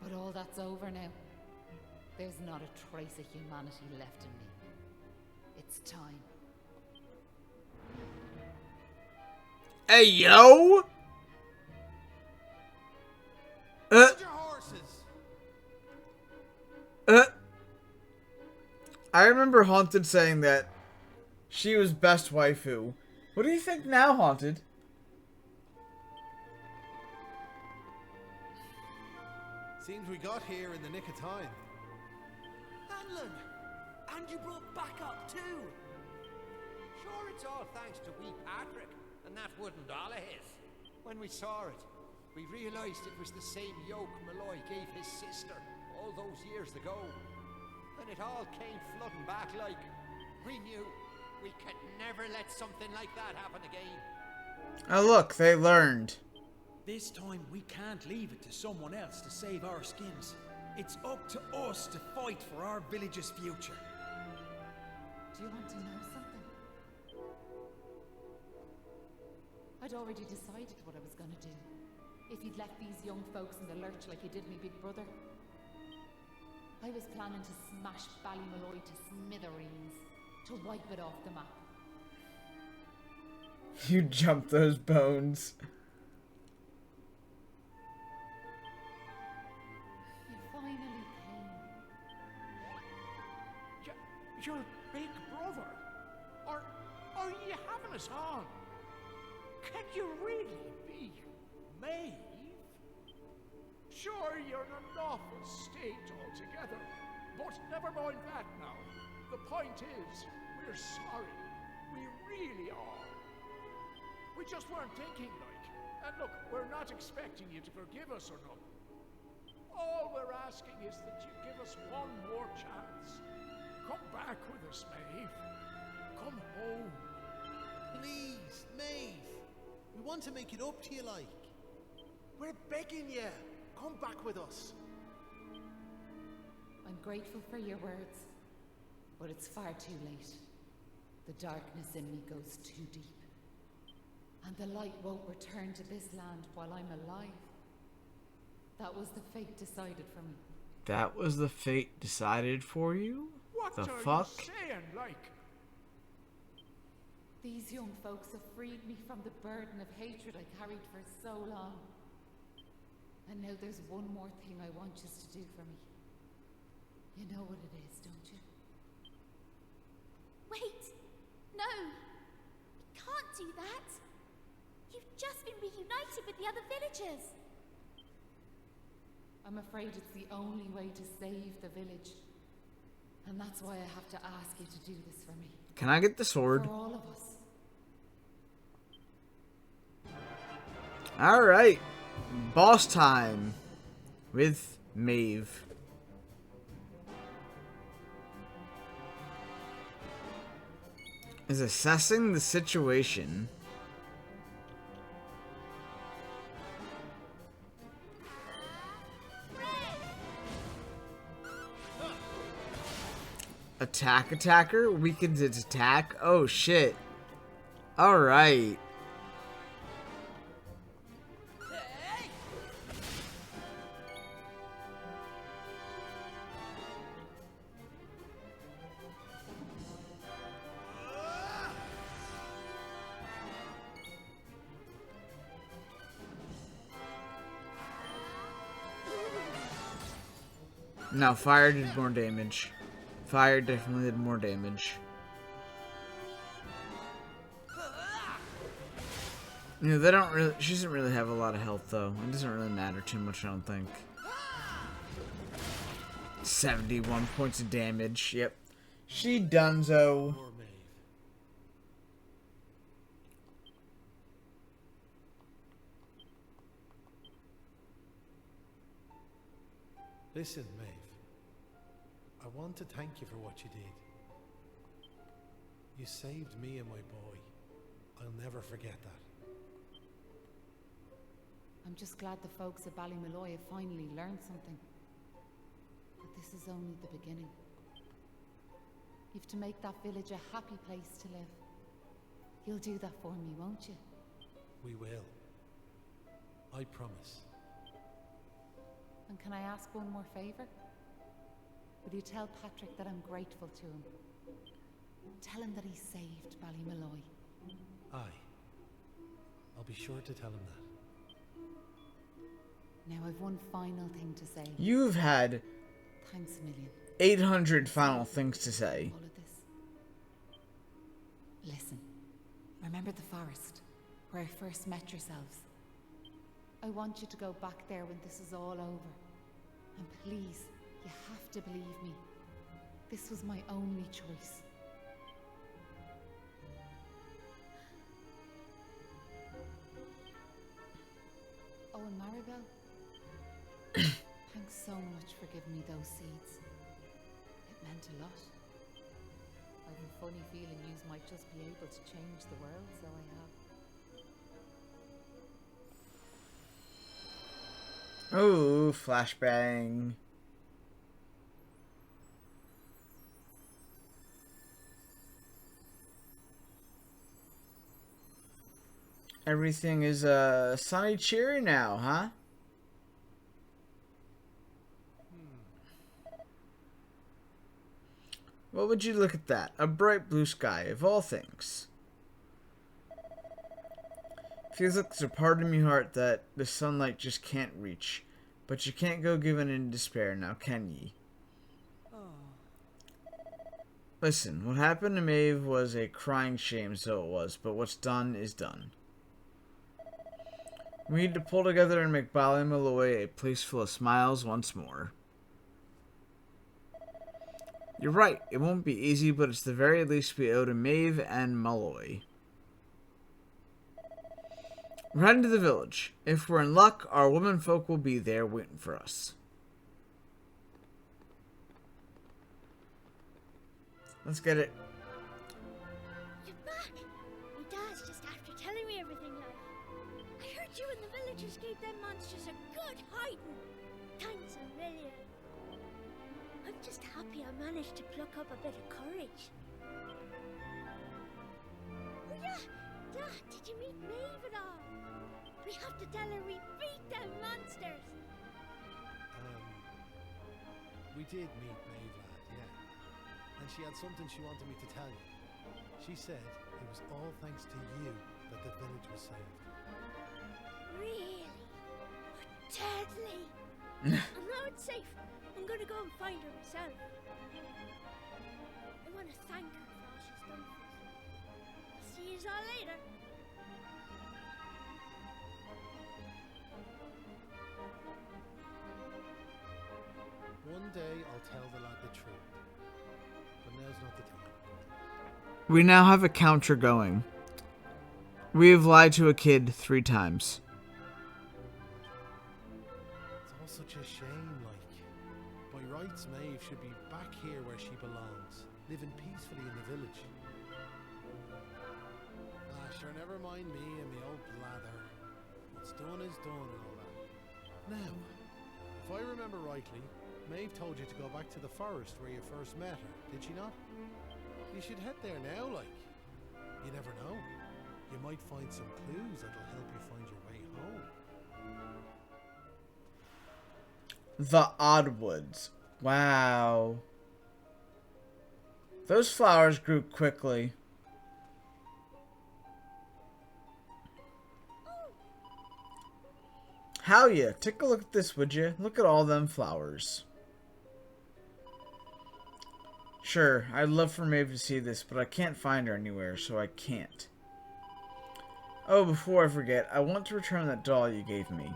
But all that's over now. There's not a trace of humanity left in me. It's time. Hey, yo! Hold your horses. I remember Haunted saying that she was best waifu. What do you think now, Haunted? Seems we got here in the nick of time. Hanlon! And you brought backup too! Sure, it's all thanks to wee Patrick and that wooden doll of his. When we saw it, we realised it was the same yoke Malloy gave his sister all those years ago. And it all came flooding back like... We knew we could never let something like that happen again. Oh look, they learned. This time we can't leave it to someone else to save our skins. It's up to us to fight for our village's future. Do you want to know something? I'd already decided what I was going to do. If you'd left these young folks in the lurch like you did me big brother. I was planning to smash Ballymalloy to smithereens, to wipe it off the map. You jumped those bones. You finally came. Your big brother? Are you having us on? Can you really be Maeve? Sure, you're in an awful state altogether, but never mind that now. The point is, we're sorry. We really are. We just weren't thinking, like. And look, we're not expecting you to forgive us or nothing. All we're asking is that you give us one more chance. Come back with us, Maeve. Come home. Please, Maeve. We want to make it up to you, like. We're begging you! Come back with us! I'm grateful for your words, but it's far too late. The darkness in me goes too deep. And the light won't return to this land while I'm alive. That was the fate decided for me. That was the fate decided for you? What The are fuck? you saying, like? These young folks have freed me from the burden of hatred I carried for so long. And now there's one more thing I want you to do for me. You know what it is, don't you? Wait! No! You can't do that! You've just been reunited with the other villagers! I'm afraid it's the only way to save the village. And that's why I have to ask you to do this for me. Can I get the sword? For all of us. Alright. Boss time. With Maeve. Is assessing the situation. Attack attacker? Weakens its attack? Oh shit. Alright. No, fire did more damage. Fire definitely did more damage. You know, they don't really. She doesn't really have a lot of health, though. It doesn't really matter too much, I don't think. 71 points of damage. Yep. She donezo. Poor Maeve. Listen, Maeve. I want to thank you for what you did. You saved me and my boy. I'll never forget that. I'm just glad the folks at Ballymalloy have finally learned something. But this is only the beginning. You've to make that village a happy place to live. You'll do that for me, won't you? We will. I promise. And can I ask one more favour? Will you tell Patrick that I'm grateful to him? Tell him that he saved Ballymalloy. Aye. I'll be sure to tell him that. Now I've one final thing to say. You've had Thanks a million. 800 final things to say. All of this. Listen. Remember the forest, where I first met yourselves? I want you to go back there when this is all over. And please, you have to believe me. This was my only choice. Oh, and Maribel, thanks so much for giving me those seeds. It meant a lot. I have a funny feeling yous might just be able to change the world, so I have. Ooh, flashbang. Everything is sunny cheery now, huh? What would you look at that? A bright blue sky, of all things. Feels like there's a part of my heart that the sunlight just can't reach. But you can't go giving in despair now, can ye? Listen, what happened to Maeve was a crying shame, so it was, but what's done is done. We need to pull together and make Ballymalloy a place full of smiles once more. You're right, it won't be easy, but it's the very least we owe to Maeve and Malloy. We're heading to the village. If we're in luck, our womenfolk will be there waiting for us. Let's get it. You're back! My dad's just after telling me everything, like. I heard you and the villagers gave them monsters a good hiding. Thanks a million. I'm just happy I managed to pluck up a bit of courage. Oh yeah, Dad, did you meet Maeve at all? We have to tell her we beat them monsters. We did meet Maeve, lad, yeah. And she had something she wanted me to tell you. She said it was all thanks to you that the village was saved. Really? But deadly. And now it's safe. I'm gonna go and find her myself. I want to thank her for all she's done for us. See you all later. One day I'll tell the lad the truth. But now's not the time. We now have a counter going. We have lied to a kid 3 times. It's all such a shame, like. By rights, Maeve should be back here where she belongs, living peacefully in the village. Ah, sure, never mind me and me old blather. What's done is done and all that. Now, if I remember rightly, Maeve told you to go back to the forest where you first met her, did she not? You should head there now, like. You never know. You might find some clues that'll help you find your way home. The Oddwoods. Wow. Those flowers grew quickly. Hell yeah. Take a look at this, would you? Look at all them flowers. Sure, I'd love for Maeve to see this, but I can't find her anywhere, so I can't. Oh, before I forget, I want to return that doll you gave me.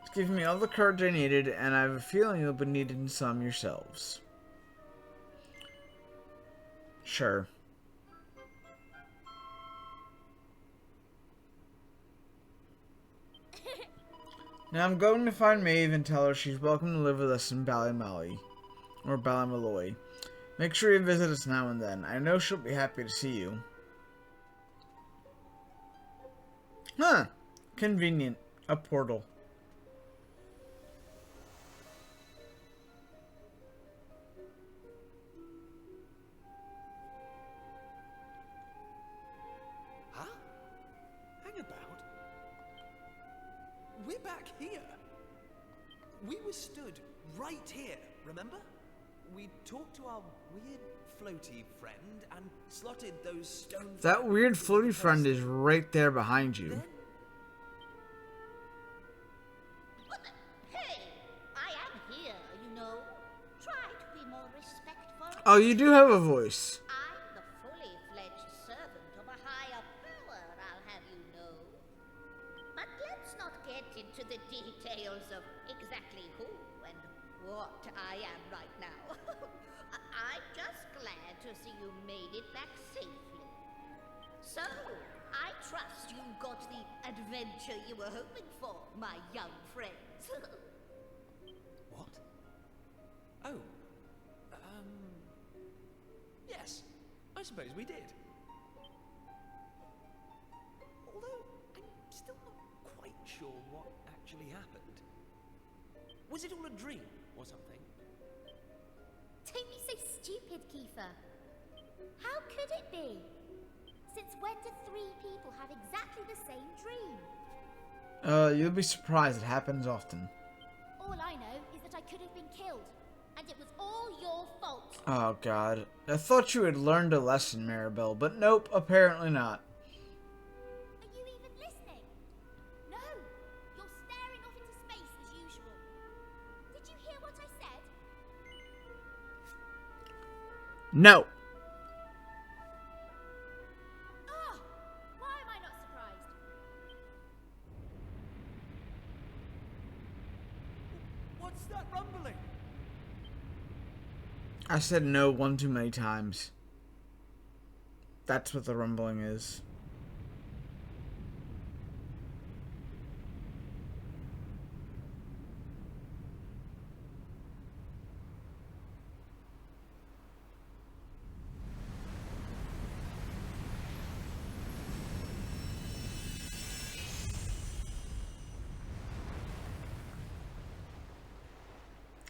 It's given me all the courage I needed, and I have a feeling you'll be needing some yourselves. Sure. Now I'm going to find Maeve and tell her she's welcome to live with us in Ballymolly. Or Ballymalloy. Make sure you visit us now and then. I know she'll be happy to see you. Huh. Convenient. A portal. Huh? Hang about. We're back here. We were stood right here, remember? We talked to our weird floaty friend and slotted those stones. That weird floaty friend is right there behind you. What the? Hey, I am here, you know. Try to be more respectful. Oh, you do have a voice. I'm the fully fledged servant of a higher power, I'll have you know. But let's not get into the details of exactly who and what I am right now. I'm just glad to see you made it back safely. So, I trust you got the adventure you were hoping for, my young friends. What? Oh. Yes. I suppose we did. Although, I'm still not quite sure what actually happened. Was it all a dream or something? Don't be so stupid, Kiefer. How could it be? Since when do 3 people have exactly the same dream? You'll be surprised. It happens often. All I know is that I could have been killed, and it was all your fault. Oh, God. I thought you had learned a lesson, Maribel, but nope, apparently not. Are you even listening? No, you're staring off into space as usual. Did you hear what I said? No. Oh, why am I not surprised? What's that rumbling? I said no one too many times. That's what the rumbling is.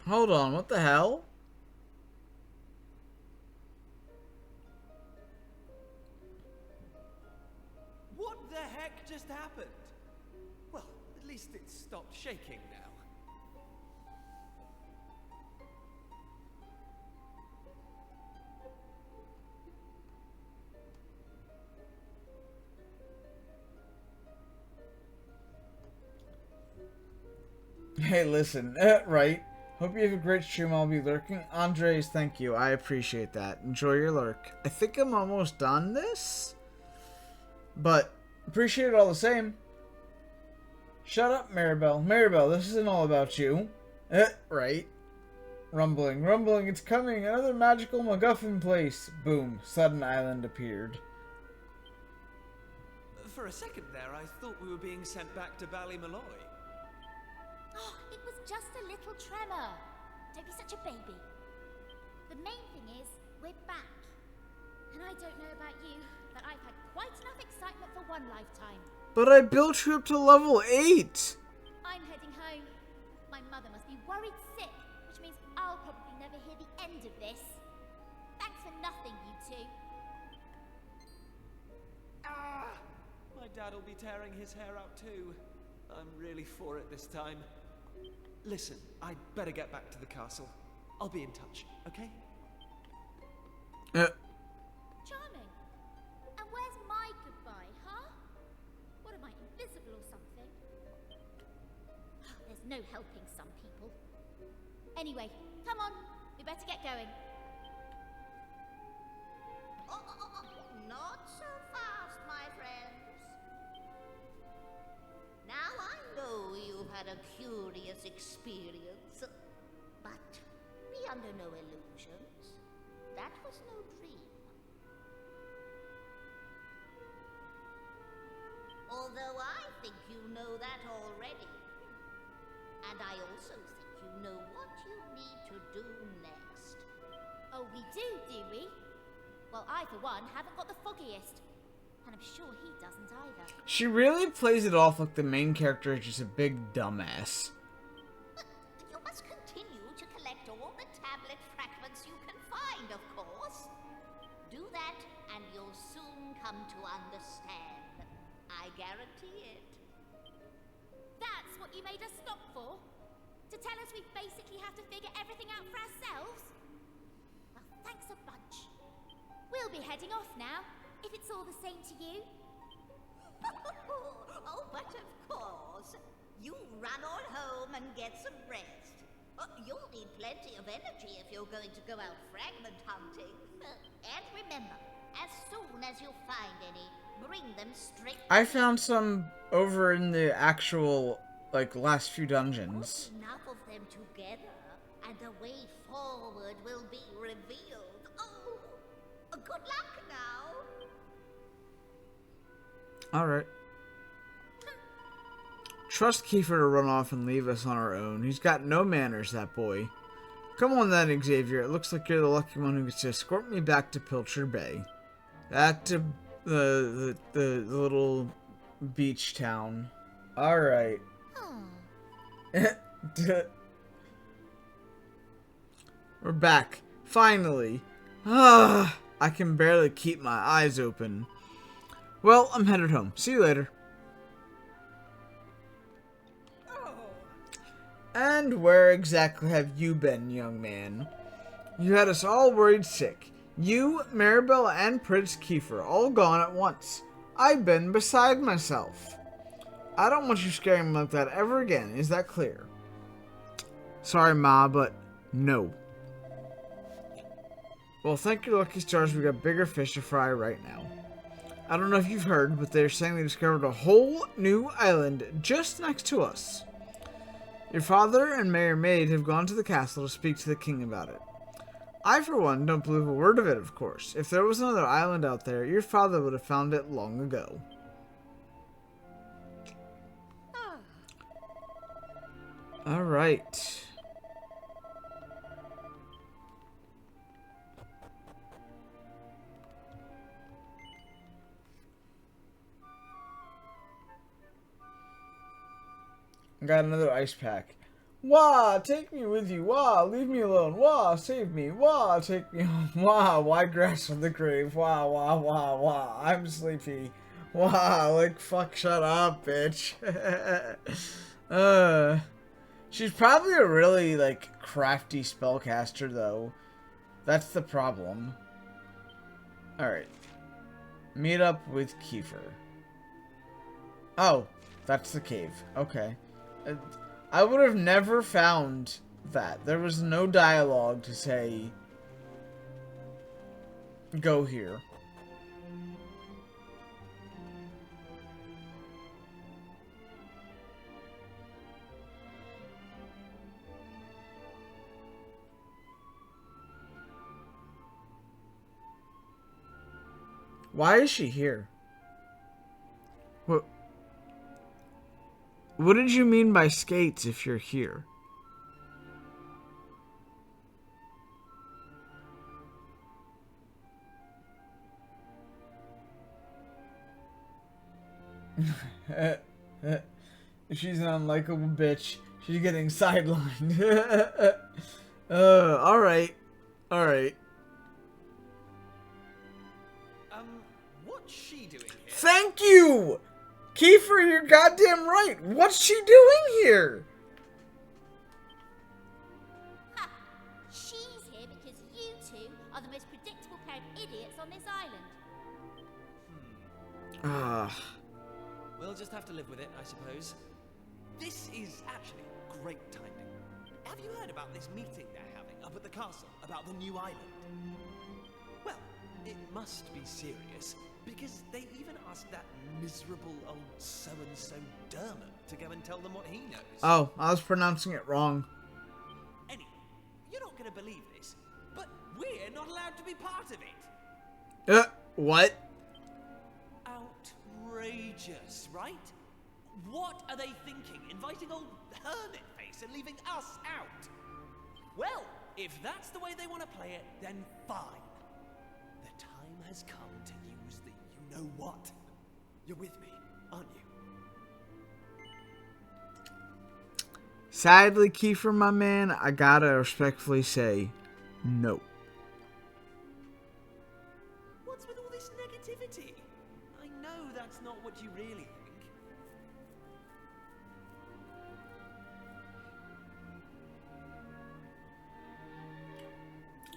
Hold on, what the hell? What the heck just happened? Well, at least it stopped shaking now. Hey, listen, right. Hope you have a great stream. I'll be lurking. Andres, thank you. I appreciate that. Enjoy your lurk. I think I'm almost done this. But, appreciate it all the same. Shut up, Maribel. Maribel, this isn't all about you. Right. Rumbling, rumbling, it's coming. Another magical MacGuffin place. Boom. Sudden island appeared. For a second there, I thought we were being sent back to Ballymalloy. Oh, it was just a little tremor. Don't be such a baby. The main thing is, we're back. And I don't know about you, but I've had quite enough excitement for one lifetime. But I built you up to level 8. I'm heading home. My mother must be worried sick, which means I'll probably never hear the end of this. Thanks for nothing, you two. Ah! My dad'll be tearing his hair out too. I'm really for it this time. Listen, I'd better get back to the castle. I'll be in touch, okay? Charming. And where's my goodbye, huh? What am I, invisible or something? There's no helping some people. Anyway, come on. We better get going. Not so fast, my friends. Now I know you've had a curious experience, but be under no illusions. That was no dream. think you know that already. And I also think you know what you need to do next. Oh, we do we? Well, I, for one, haven't got the foggiest. And I'm sure he doesn't either. She really plays it off like the main character is just a big dumbass. But you must continue to collect all the tablet fragments you can find, of course. Do that, and you'll soon come to understand. I guarantee it. That's what you made us stop for? To tell us we basically have to figure everything out for ourselves? Well, thanks a bunch. We'll be heading off now, if it's all the same to you. Oh, but of course. You run on home and get some rest. You'll need plenty of energy if you're going to go out fragment hunting. And remember, as soon as you find any, bring them straight. I found some over in the actual, like, last few dungeons. Put enough of them together, and the way forward will be revealed. Oh, good luck now. Alright. Trust Kiefer to run off and leave us on our own. He's got no manners, that boy. Come on then, Xavier. It looks like you're the lucky one who gets to escort me back to Pilcher Bay. Back to the little beach town. Alright. We're back. Finally. I can barely keep my eyes open. Well, I'm headed home. See you later. And where exactly have you been, young man? You had us all worried sick. You, Maribel, and Prince Kiefer all gone at once. I've been beside myself. I don't want you scaring me like that ever again. Is that clear? Sorry, Ma, but no. Well, thank your lucky stars we got bigger fish to fry right now. I don't know if you've heard, but they're saying they discovered a whole new island just next to us. Your father and Mayor Maid have gone to the castle to speak to the king about it. I, for one, don't believe a word of it, of course. If there was another island out there, your father would have found it long ago. Alright. Got another ice pack. Wah, take me with you. Wah, leave me alone. Wah, save me. Wah, take me home. Wah, why grass on the grave? Wah, wah, wah, wah. I'm sleepy. Wah, like fuck, shut up, bitch. She's probably a really, like, crafty spellcaster, though. That's the problem. Alright. Meet up with Kiefer. Oh, that's the cave. Okay. I would have never found that. There was no dialogue to say, go here. Why is she here? What did you mean by skates if you're here? She's an unlikable bitch. She's getting sidelined. Alright. Alright. What's she doing here? Thank you! Kiefer, you're goddamn right. What's she doing here? Ha! She's here because you two are the most predictable pair of idiots on this island. We'll just have to live with it, I suppose. This is actually great timing. Have you heard about this meeting they're having up at the castle about the new island? Well, it must be serious, because they even asked that miserable old so-and-so Dermot to go and tell them what he knows. Oh, I was pronouncing it wrong. Anyway, you're not going to believe this, but we're not allowed to be part of it. What? Outrageous, right? What are they thinking, inviting old hermit face and leaving us out? Well, if that's the way they want to play it, then fine. The time has come to use the you-know-what. You're with me, aren't you? Sadly, Kiefer, my man, I gotta respectfully say, no. What's with all this negativity? I know that's not what you really think.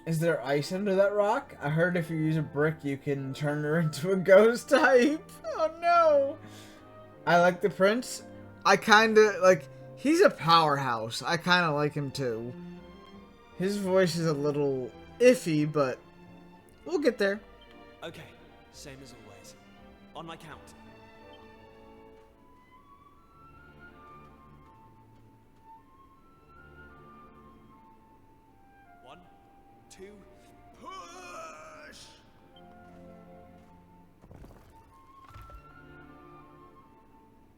Is there ice under that rock? I heard if you use a brick, you can turn her into a ghost type. Oh no. I like the prince. I kinda, like, he's a powerhouse. I kinda like him too. His voice is a little iffy, but we'll get there. Okay, same as always. On my count. 1, 2, push!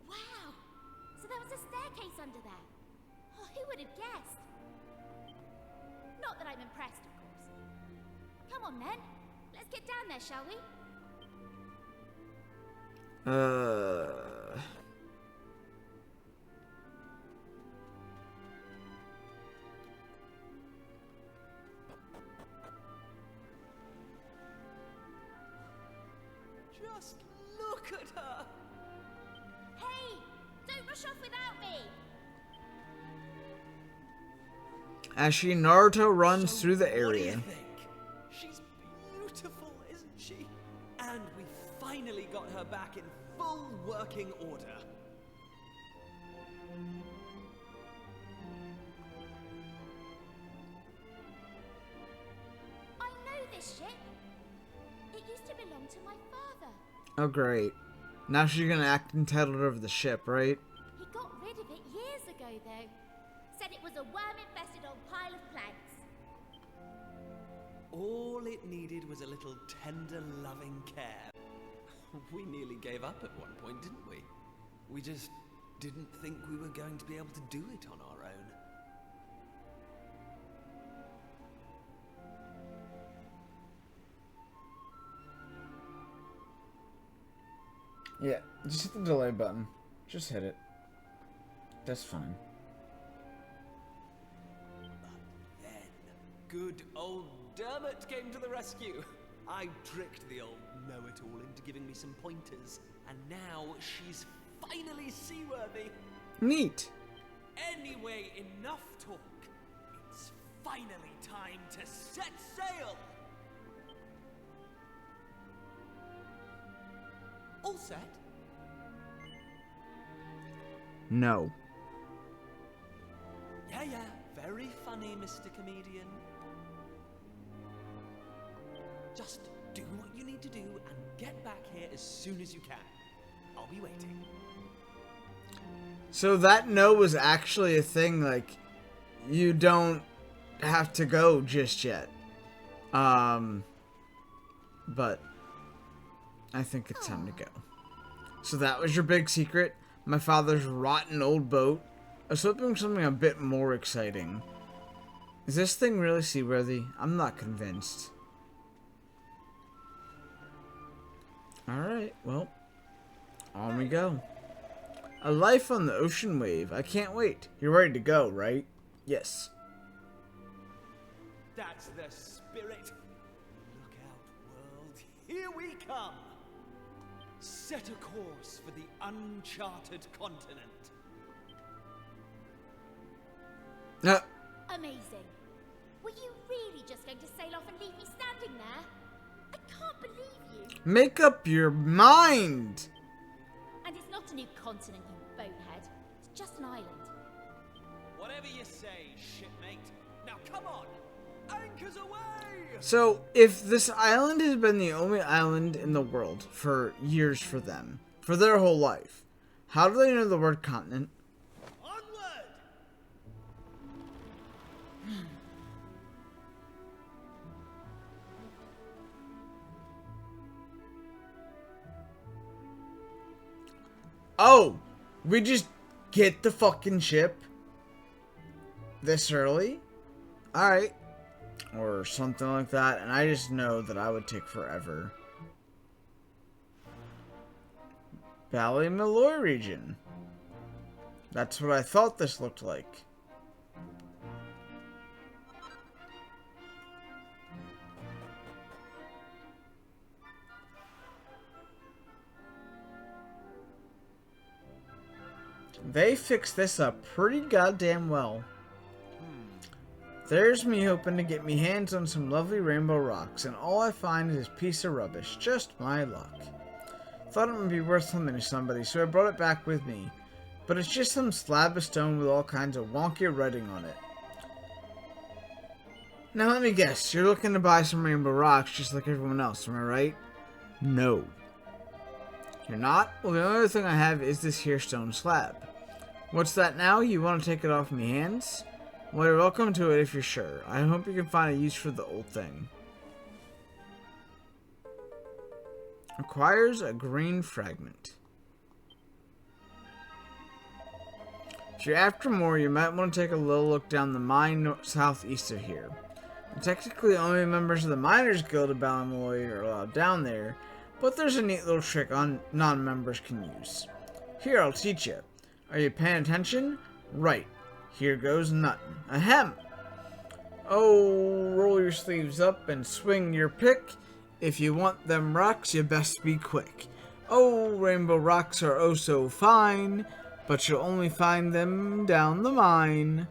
Wow! So there was a staircase under there. Oh, who would have guessed? Not that I'm impressed, of course. Come on, then. Let's get down there, shall we? Just look at her! Hey! Don't rush off without me! As she Naruto runs through the What do you area. think? She's beautiful, isn't she? And we finally got her back in full working order. I know this ship. It used to belong to my father. Oh great. Now she's gonna act entitled over the ship, right? He got rid of it years ago, though. Said it was a worm-infested old pile of planks. All it needed was a little tender, loving care. We nearly gave up at one point, didn't we? We just didn't think we were going to be able to do it on our own. Yeah, just hit the delay button. Just hit it. That's fine. Then, good old Dermot came to the rescue. I tricked the old know-it-all into giving me some pointers, and now she's finally seaworthy. Neat. Anyway, enough talk. It's finally time to set sail. All set? No. Yeah, very funny, Mr. Comedian. Just do what you need to do and get back here as soon as you can. I'll be waiting. So that no was actually a thing, like, you don't have to go just yet. But I think it's time to go. So that was your big secret? My father's rotten old boat? I was hoping something a bit more exciting. Is this thing really seaworthy? I'm not convinced. Alright, well, on we go. A life on the ocean wave. I can't wait. You're ready to go, right? Yes. That's the spirit. Look out, world. Here we come. Set a course for the uncharted continent. Amazing. Were you really just going to sail off and leave me standing there? I can't believe you. Make up your mind. And it's not a new continent, you bonehead. It's just an island. Whatever you say, shipmate. Now come on. Anchors away! So, if this island has been the only island in the world for years for them, for their whole life, how do they know the word continent? Onward! Oh, We just get the fucking ship this early? Alright. Or something like that, and I just know that I would take forever. Valley Malloy region. That's what I thought this looked like. They fixed this up pretty goddamn well. There's me hoping to get me hands on some lovely rainbow rocks, and all I find is this piece of rubbish. Just my luck. Thought it would be worth something to somebody, so I brought it back with me. But it's just some slab of stone with all kinds of wonky writing on it. Now let me guess, you're looking to buy some rainbow rocks just like everyone else, am I right? No. You're not? Well, the only other thing I have is this here stone slab. What's that now? You want to take it off my hands? Well, you're welcome to it if you're sure. I hope you can find a use for the old thing. Acquires a green fragment. If you're after more, you might want to take a little look down the mine southeast of here. And technically, only members of the Miners Guild of Ballymalloy are allowed down there, but there's a neat little trick non-members can use. Here, I'll teach you. Are you paying attention? Right. Here goes nothing. Ahem! Oh, roll your sleeves up and swing your pick. If you want them rocks, you best be quick. Oh, rainbow rocks are oh so fine, but you'll only find them down the mine.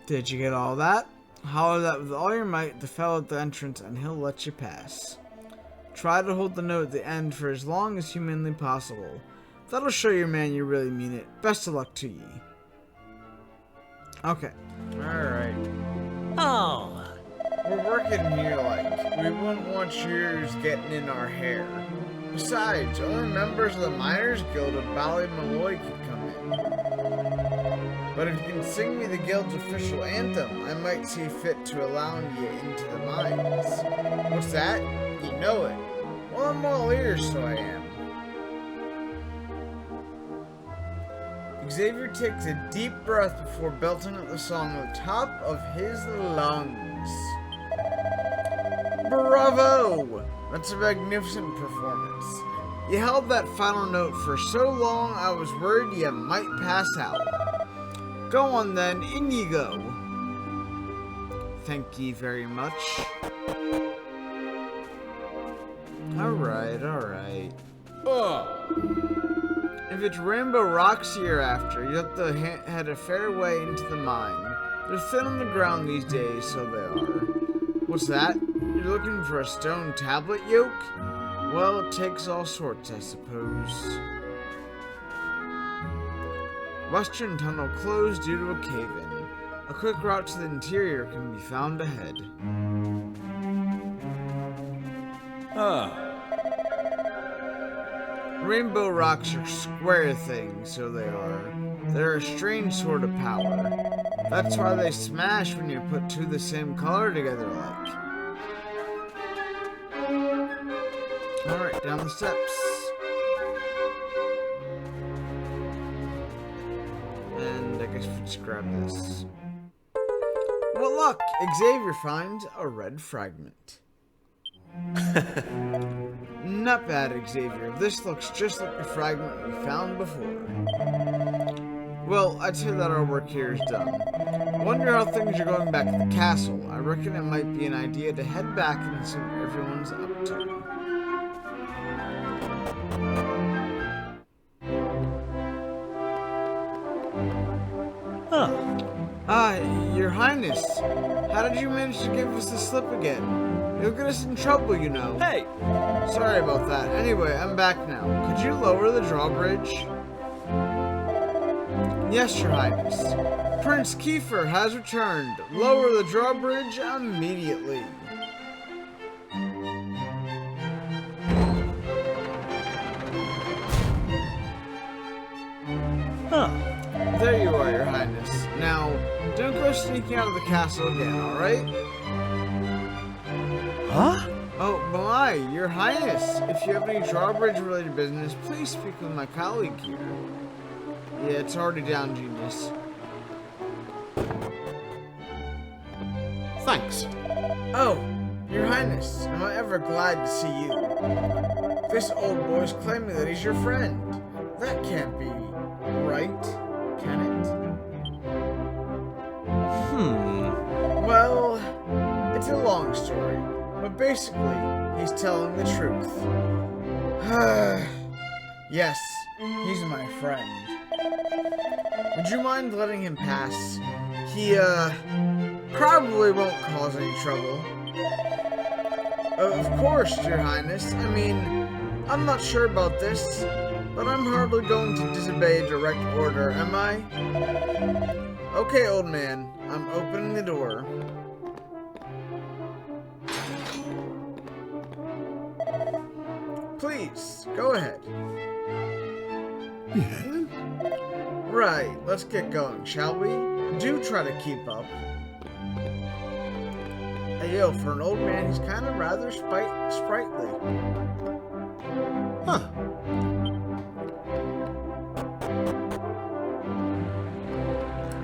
Did you get all that? Holler that with all your might at the fellow at the entrance and he'll let you pass. Try to hold the note at the end for as long as humanly possible. That'll show your man you really mean it. Best of luck to ye. Okay. Alright. Oh. We're working here like we wouldn't want yours getting in our hair. Besides, only members of the Miners Guild of Ballymalloy can come in. But if you can sing me the guild's official anthem, I might see fit to allow you into the mines. What's that? You know it. Well, I'm all ears, so I am. Xavier takes a deep breath before belting out the song at the top of his lungs. Bravo! That's a magnificent performance. You held that final note for so long I was worried you might pass out. Go on then, in you go. Thank ye very much. Alright. If it's rainbow rocks you're after, you have to head a fair way into the mine. They're thin on the ground these days, so they are. What's that? You're looking for a stone tablet yoke? Well, it takes all sorts, I suppose. Western tunnel closed due to a cave-in. A quick route to the interior can be found ahead. Rainbow rocks are square things, so they are. They're a strange sort of power. That's why they smash when you put two the same color together like. Alright, down the steps. And I guess we just grab this. What luck! Xavier finds a red fragment. Not bad, Xavier. This looks just like the fragment we found before. Well, I'd say that our work here is done. I wonder how things are going back at the castle. I reckon it might be an idea to head back and see what everyone's up to. Your Highness. How did you manage to give us the slip again? You'll get us in trouble, you know. Hey! Sorry about that. Anyway, I'm back now. Could you lower the drawbridge? Yes, Your Highness. Prince Kiefer has returned. Lower the drawbridge immediately. There you are, Your Highness. Now, don't go sneaking out of the castle again, alright? Huh? Oh, my, Your Highness. If you have any drawbridge-related business, please speak with my colleague here. Yeah, it's already down, genius. Thanks. Oh, Your Highness, am I ever glad to see you. This old boy's claiming that he's your friend. That can't be right, can it? Well, it's a long story, but basically, he's telling the truth. Yes, he's my friend. Would you mind letting him pass? He, probably won't cause any trouble. Of course, Your Highness. I mean, I'm not sure about this, but I'm hardly going to disobey a direct order, am I? Okay, old man, I'm opening the door. Please, go ahead. Yeah? Right, let's get going, shall we? Do try to keep up. Hey, yo, for an old man, he's kind of rather sprightly. Huh.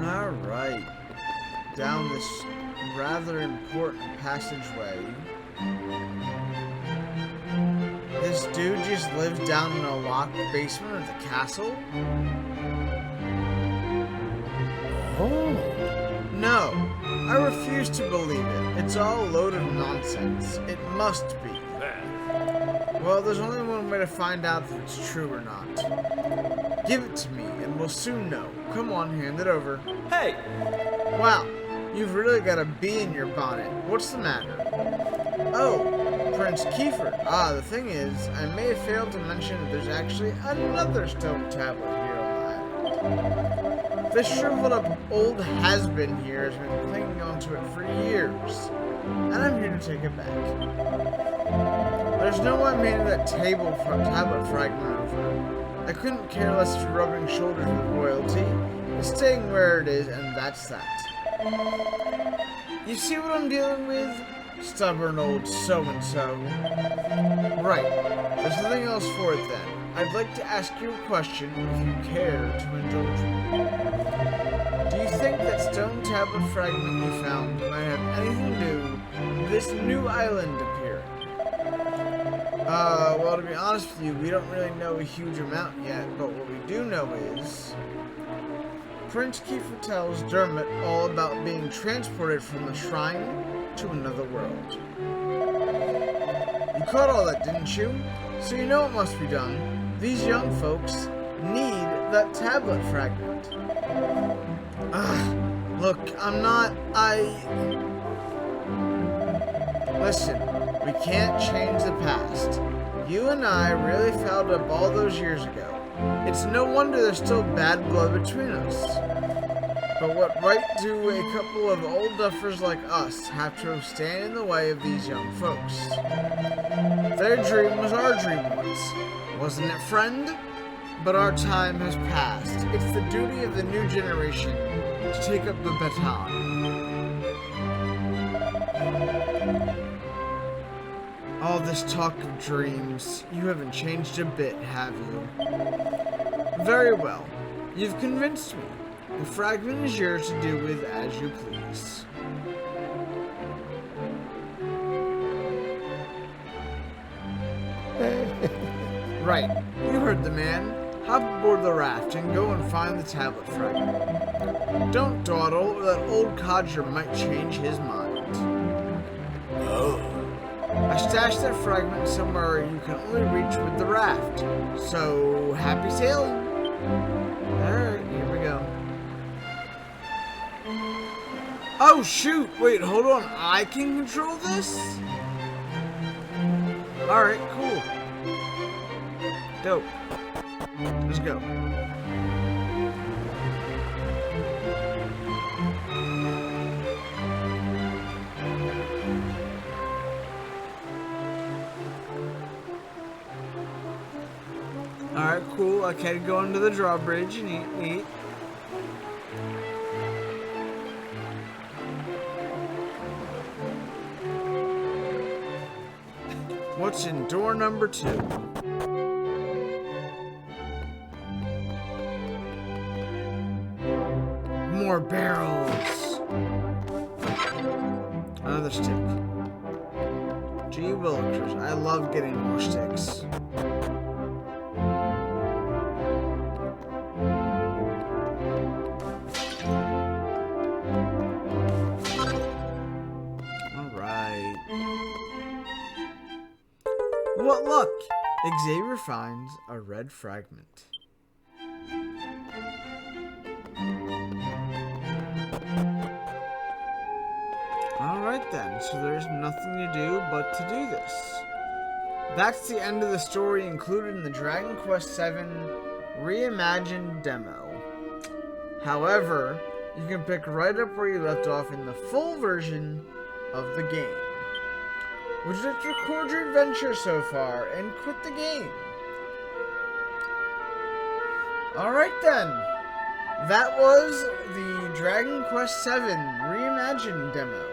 Alright. Down this rather important passageway. This dude just lives down in a locked basement of the castle? Oh. No, I refuse to believe it. It's all a load of nonsense. It must be. Well, there's only one way to find out if it's true or not. Give it to me, and we'll soon know. Come on, hand it over. Hey! Wow, you've really got a bee in your bonnet. What's the matter? Oh, Prince Kiefer. Ah, the thing is, I may have failed to mention that there's actually another stone tablet here on the island. This shriveled up old has-been here has been clinging onto it for years, and I'm here to take it back. There's no one made that tablet fragment over. I couldn't care less for rubbing shoulders with royalty. It's staying where it is, and that's that. You see what I'm dealing with? Stubborn old so-and-so. Right. There's nothing else for it then. I'd like to ask you a question if you care to indulge me. Do you think that stone tablet fragment you found might have anything to do with this new island appearing? Well, to be honest with you, we don't really know a huge amount yet, but what we do know is Prince Kiefer tells Dermot all about being transported from the shrine to another world. You caught all that, didn't you? So you know what must be done. These young folks need that tablet fragment. Look, Listen, we can't change the past. You and I really fouled up all those years ago. It's no wonder there's still bad blood between us. But what right do a couple of old duffers like us have to stand in the way of these young folks? Their dream was our dream once, wasn't it, friend? But our time has passed. It's the duty of the new generation to take up the baton. All this talk of dreams, you haven't changed a bit, have you? Very well. You've convinced me. The fragment is yours to do with as you please. Right, you heard the man. Hop aboard the raft and go and find the tablet fragment. Don't dawdle, or that old codger might change his mind. Oh. I stashed that fragment somewhere you can only reach with the raft. So, happy sailing! Alright, here we go. Oh shoot! Wait, hold on. I can control this? Alright, cool. Dope. Let's go. Alright, cool. I can go into the drawbridge and eat. What's in door number 2? more barrels. Another stick. Gee willikers, I love getting more sticks. Alright. What luck! Xavier finds a red fragment. Alright then, so there's nothing to do but to do this. That's the end of the story included in the Dragon Quest VII Reimagined demo. However, you can pick right up where you left off in the full version of the game. Would you like to record your adventure so far and quit the game? Alright then. That was the Dragon Quest VII Reimagined demo.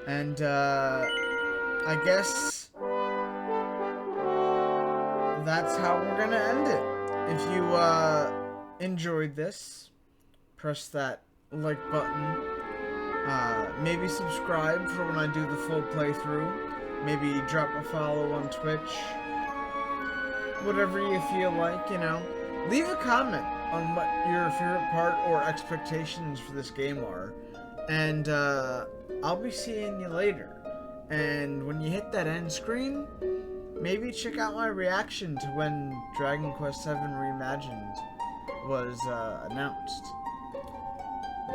And, I guess that's how we're gonna end it. If you, enjoyed this, press that like button. Maybe subscribe for when I do the full playthrough. Maybe drop a follow on Twitch. Whatever you feel like, you know. Leave a comment on what your favorite part or expectations for this game are. And, I'll be seeing you later. And when you hit that end screen, maybe check out my reaction to when Dragon Quest VII Reimagined was announced.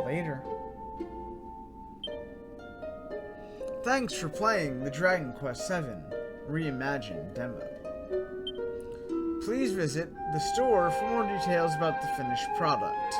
Later. Thanks for playing the Dragon Quest VII Reimagined demo. Please visit the store for more details about the finished product.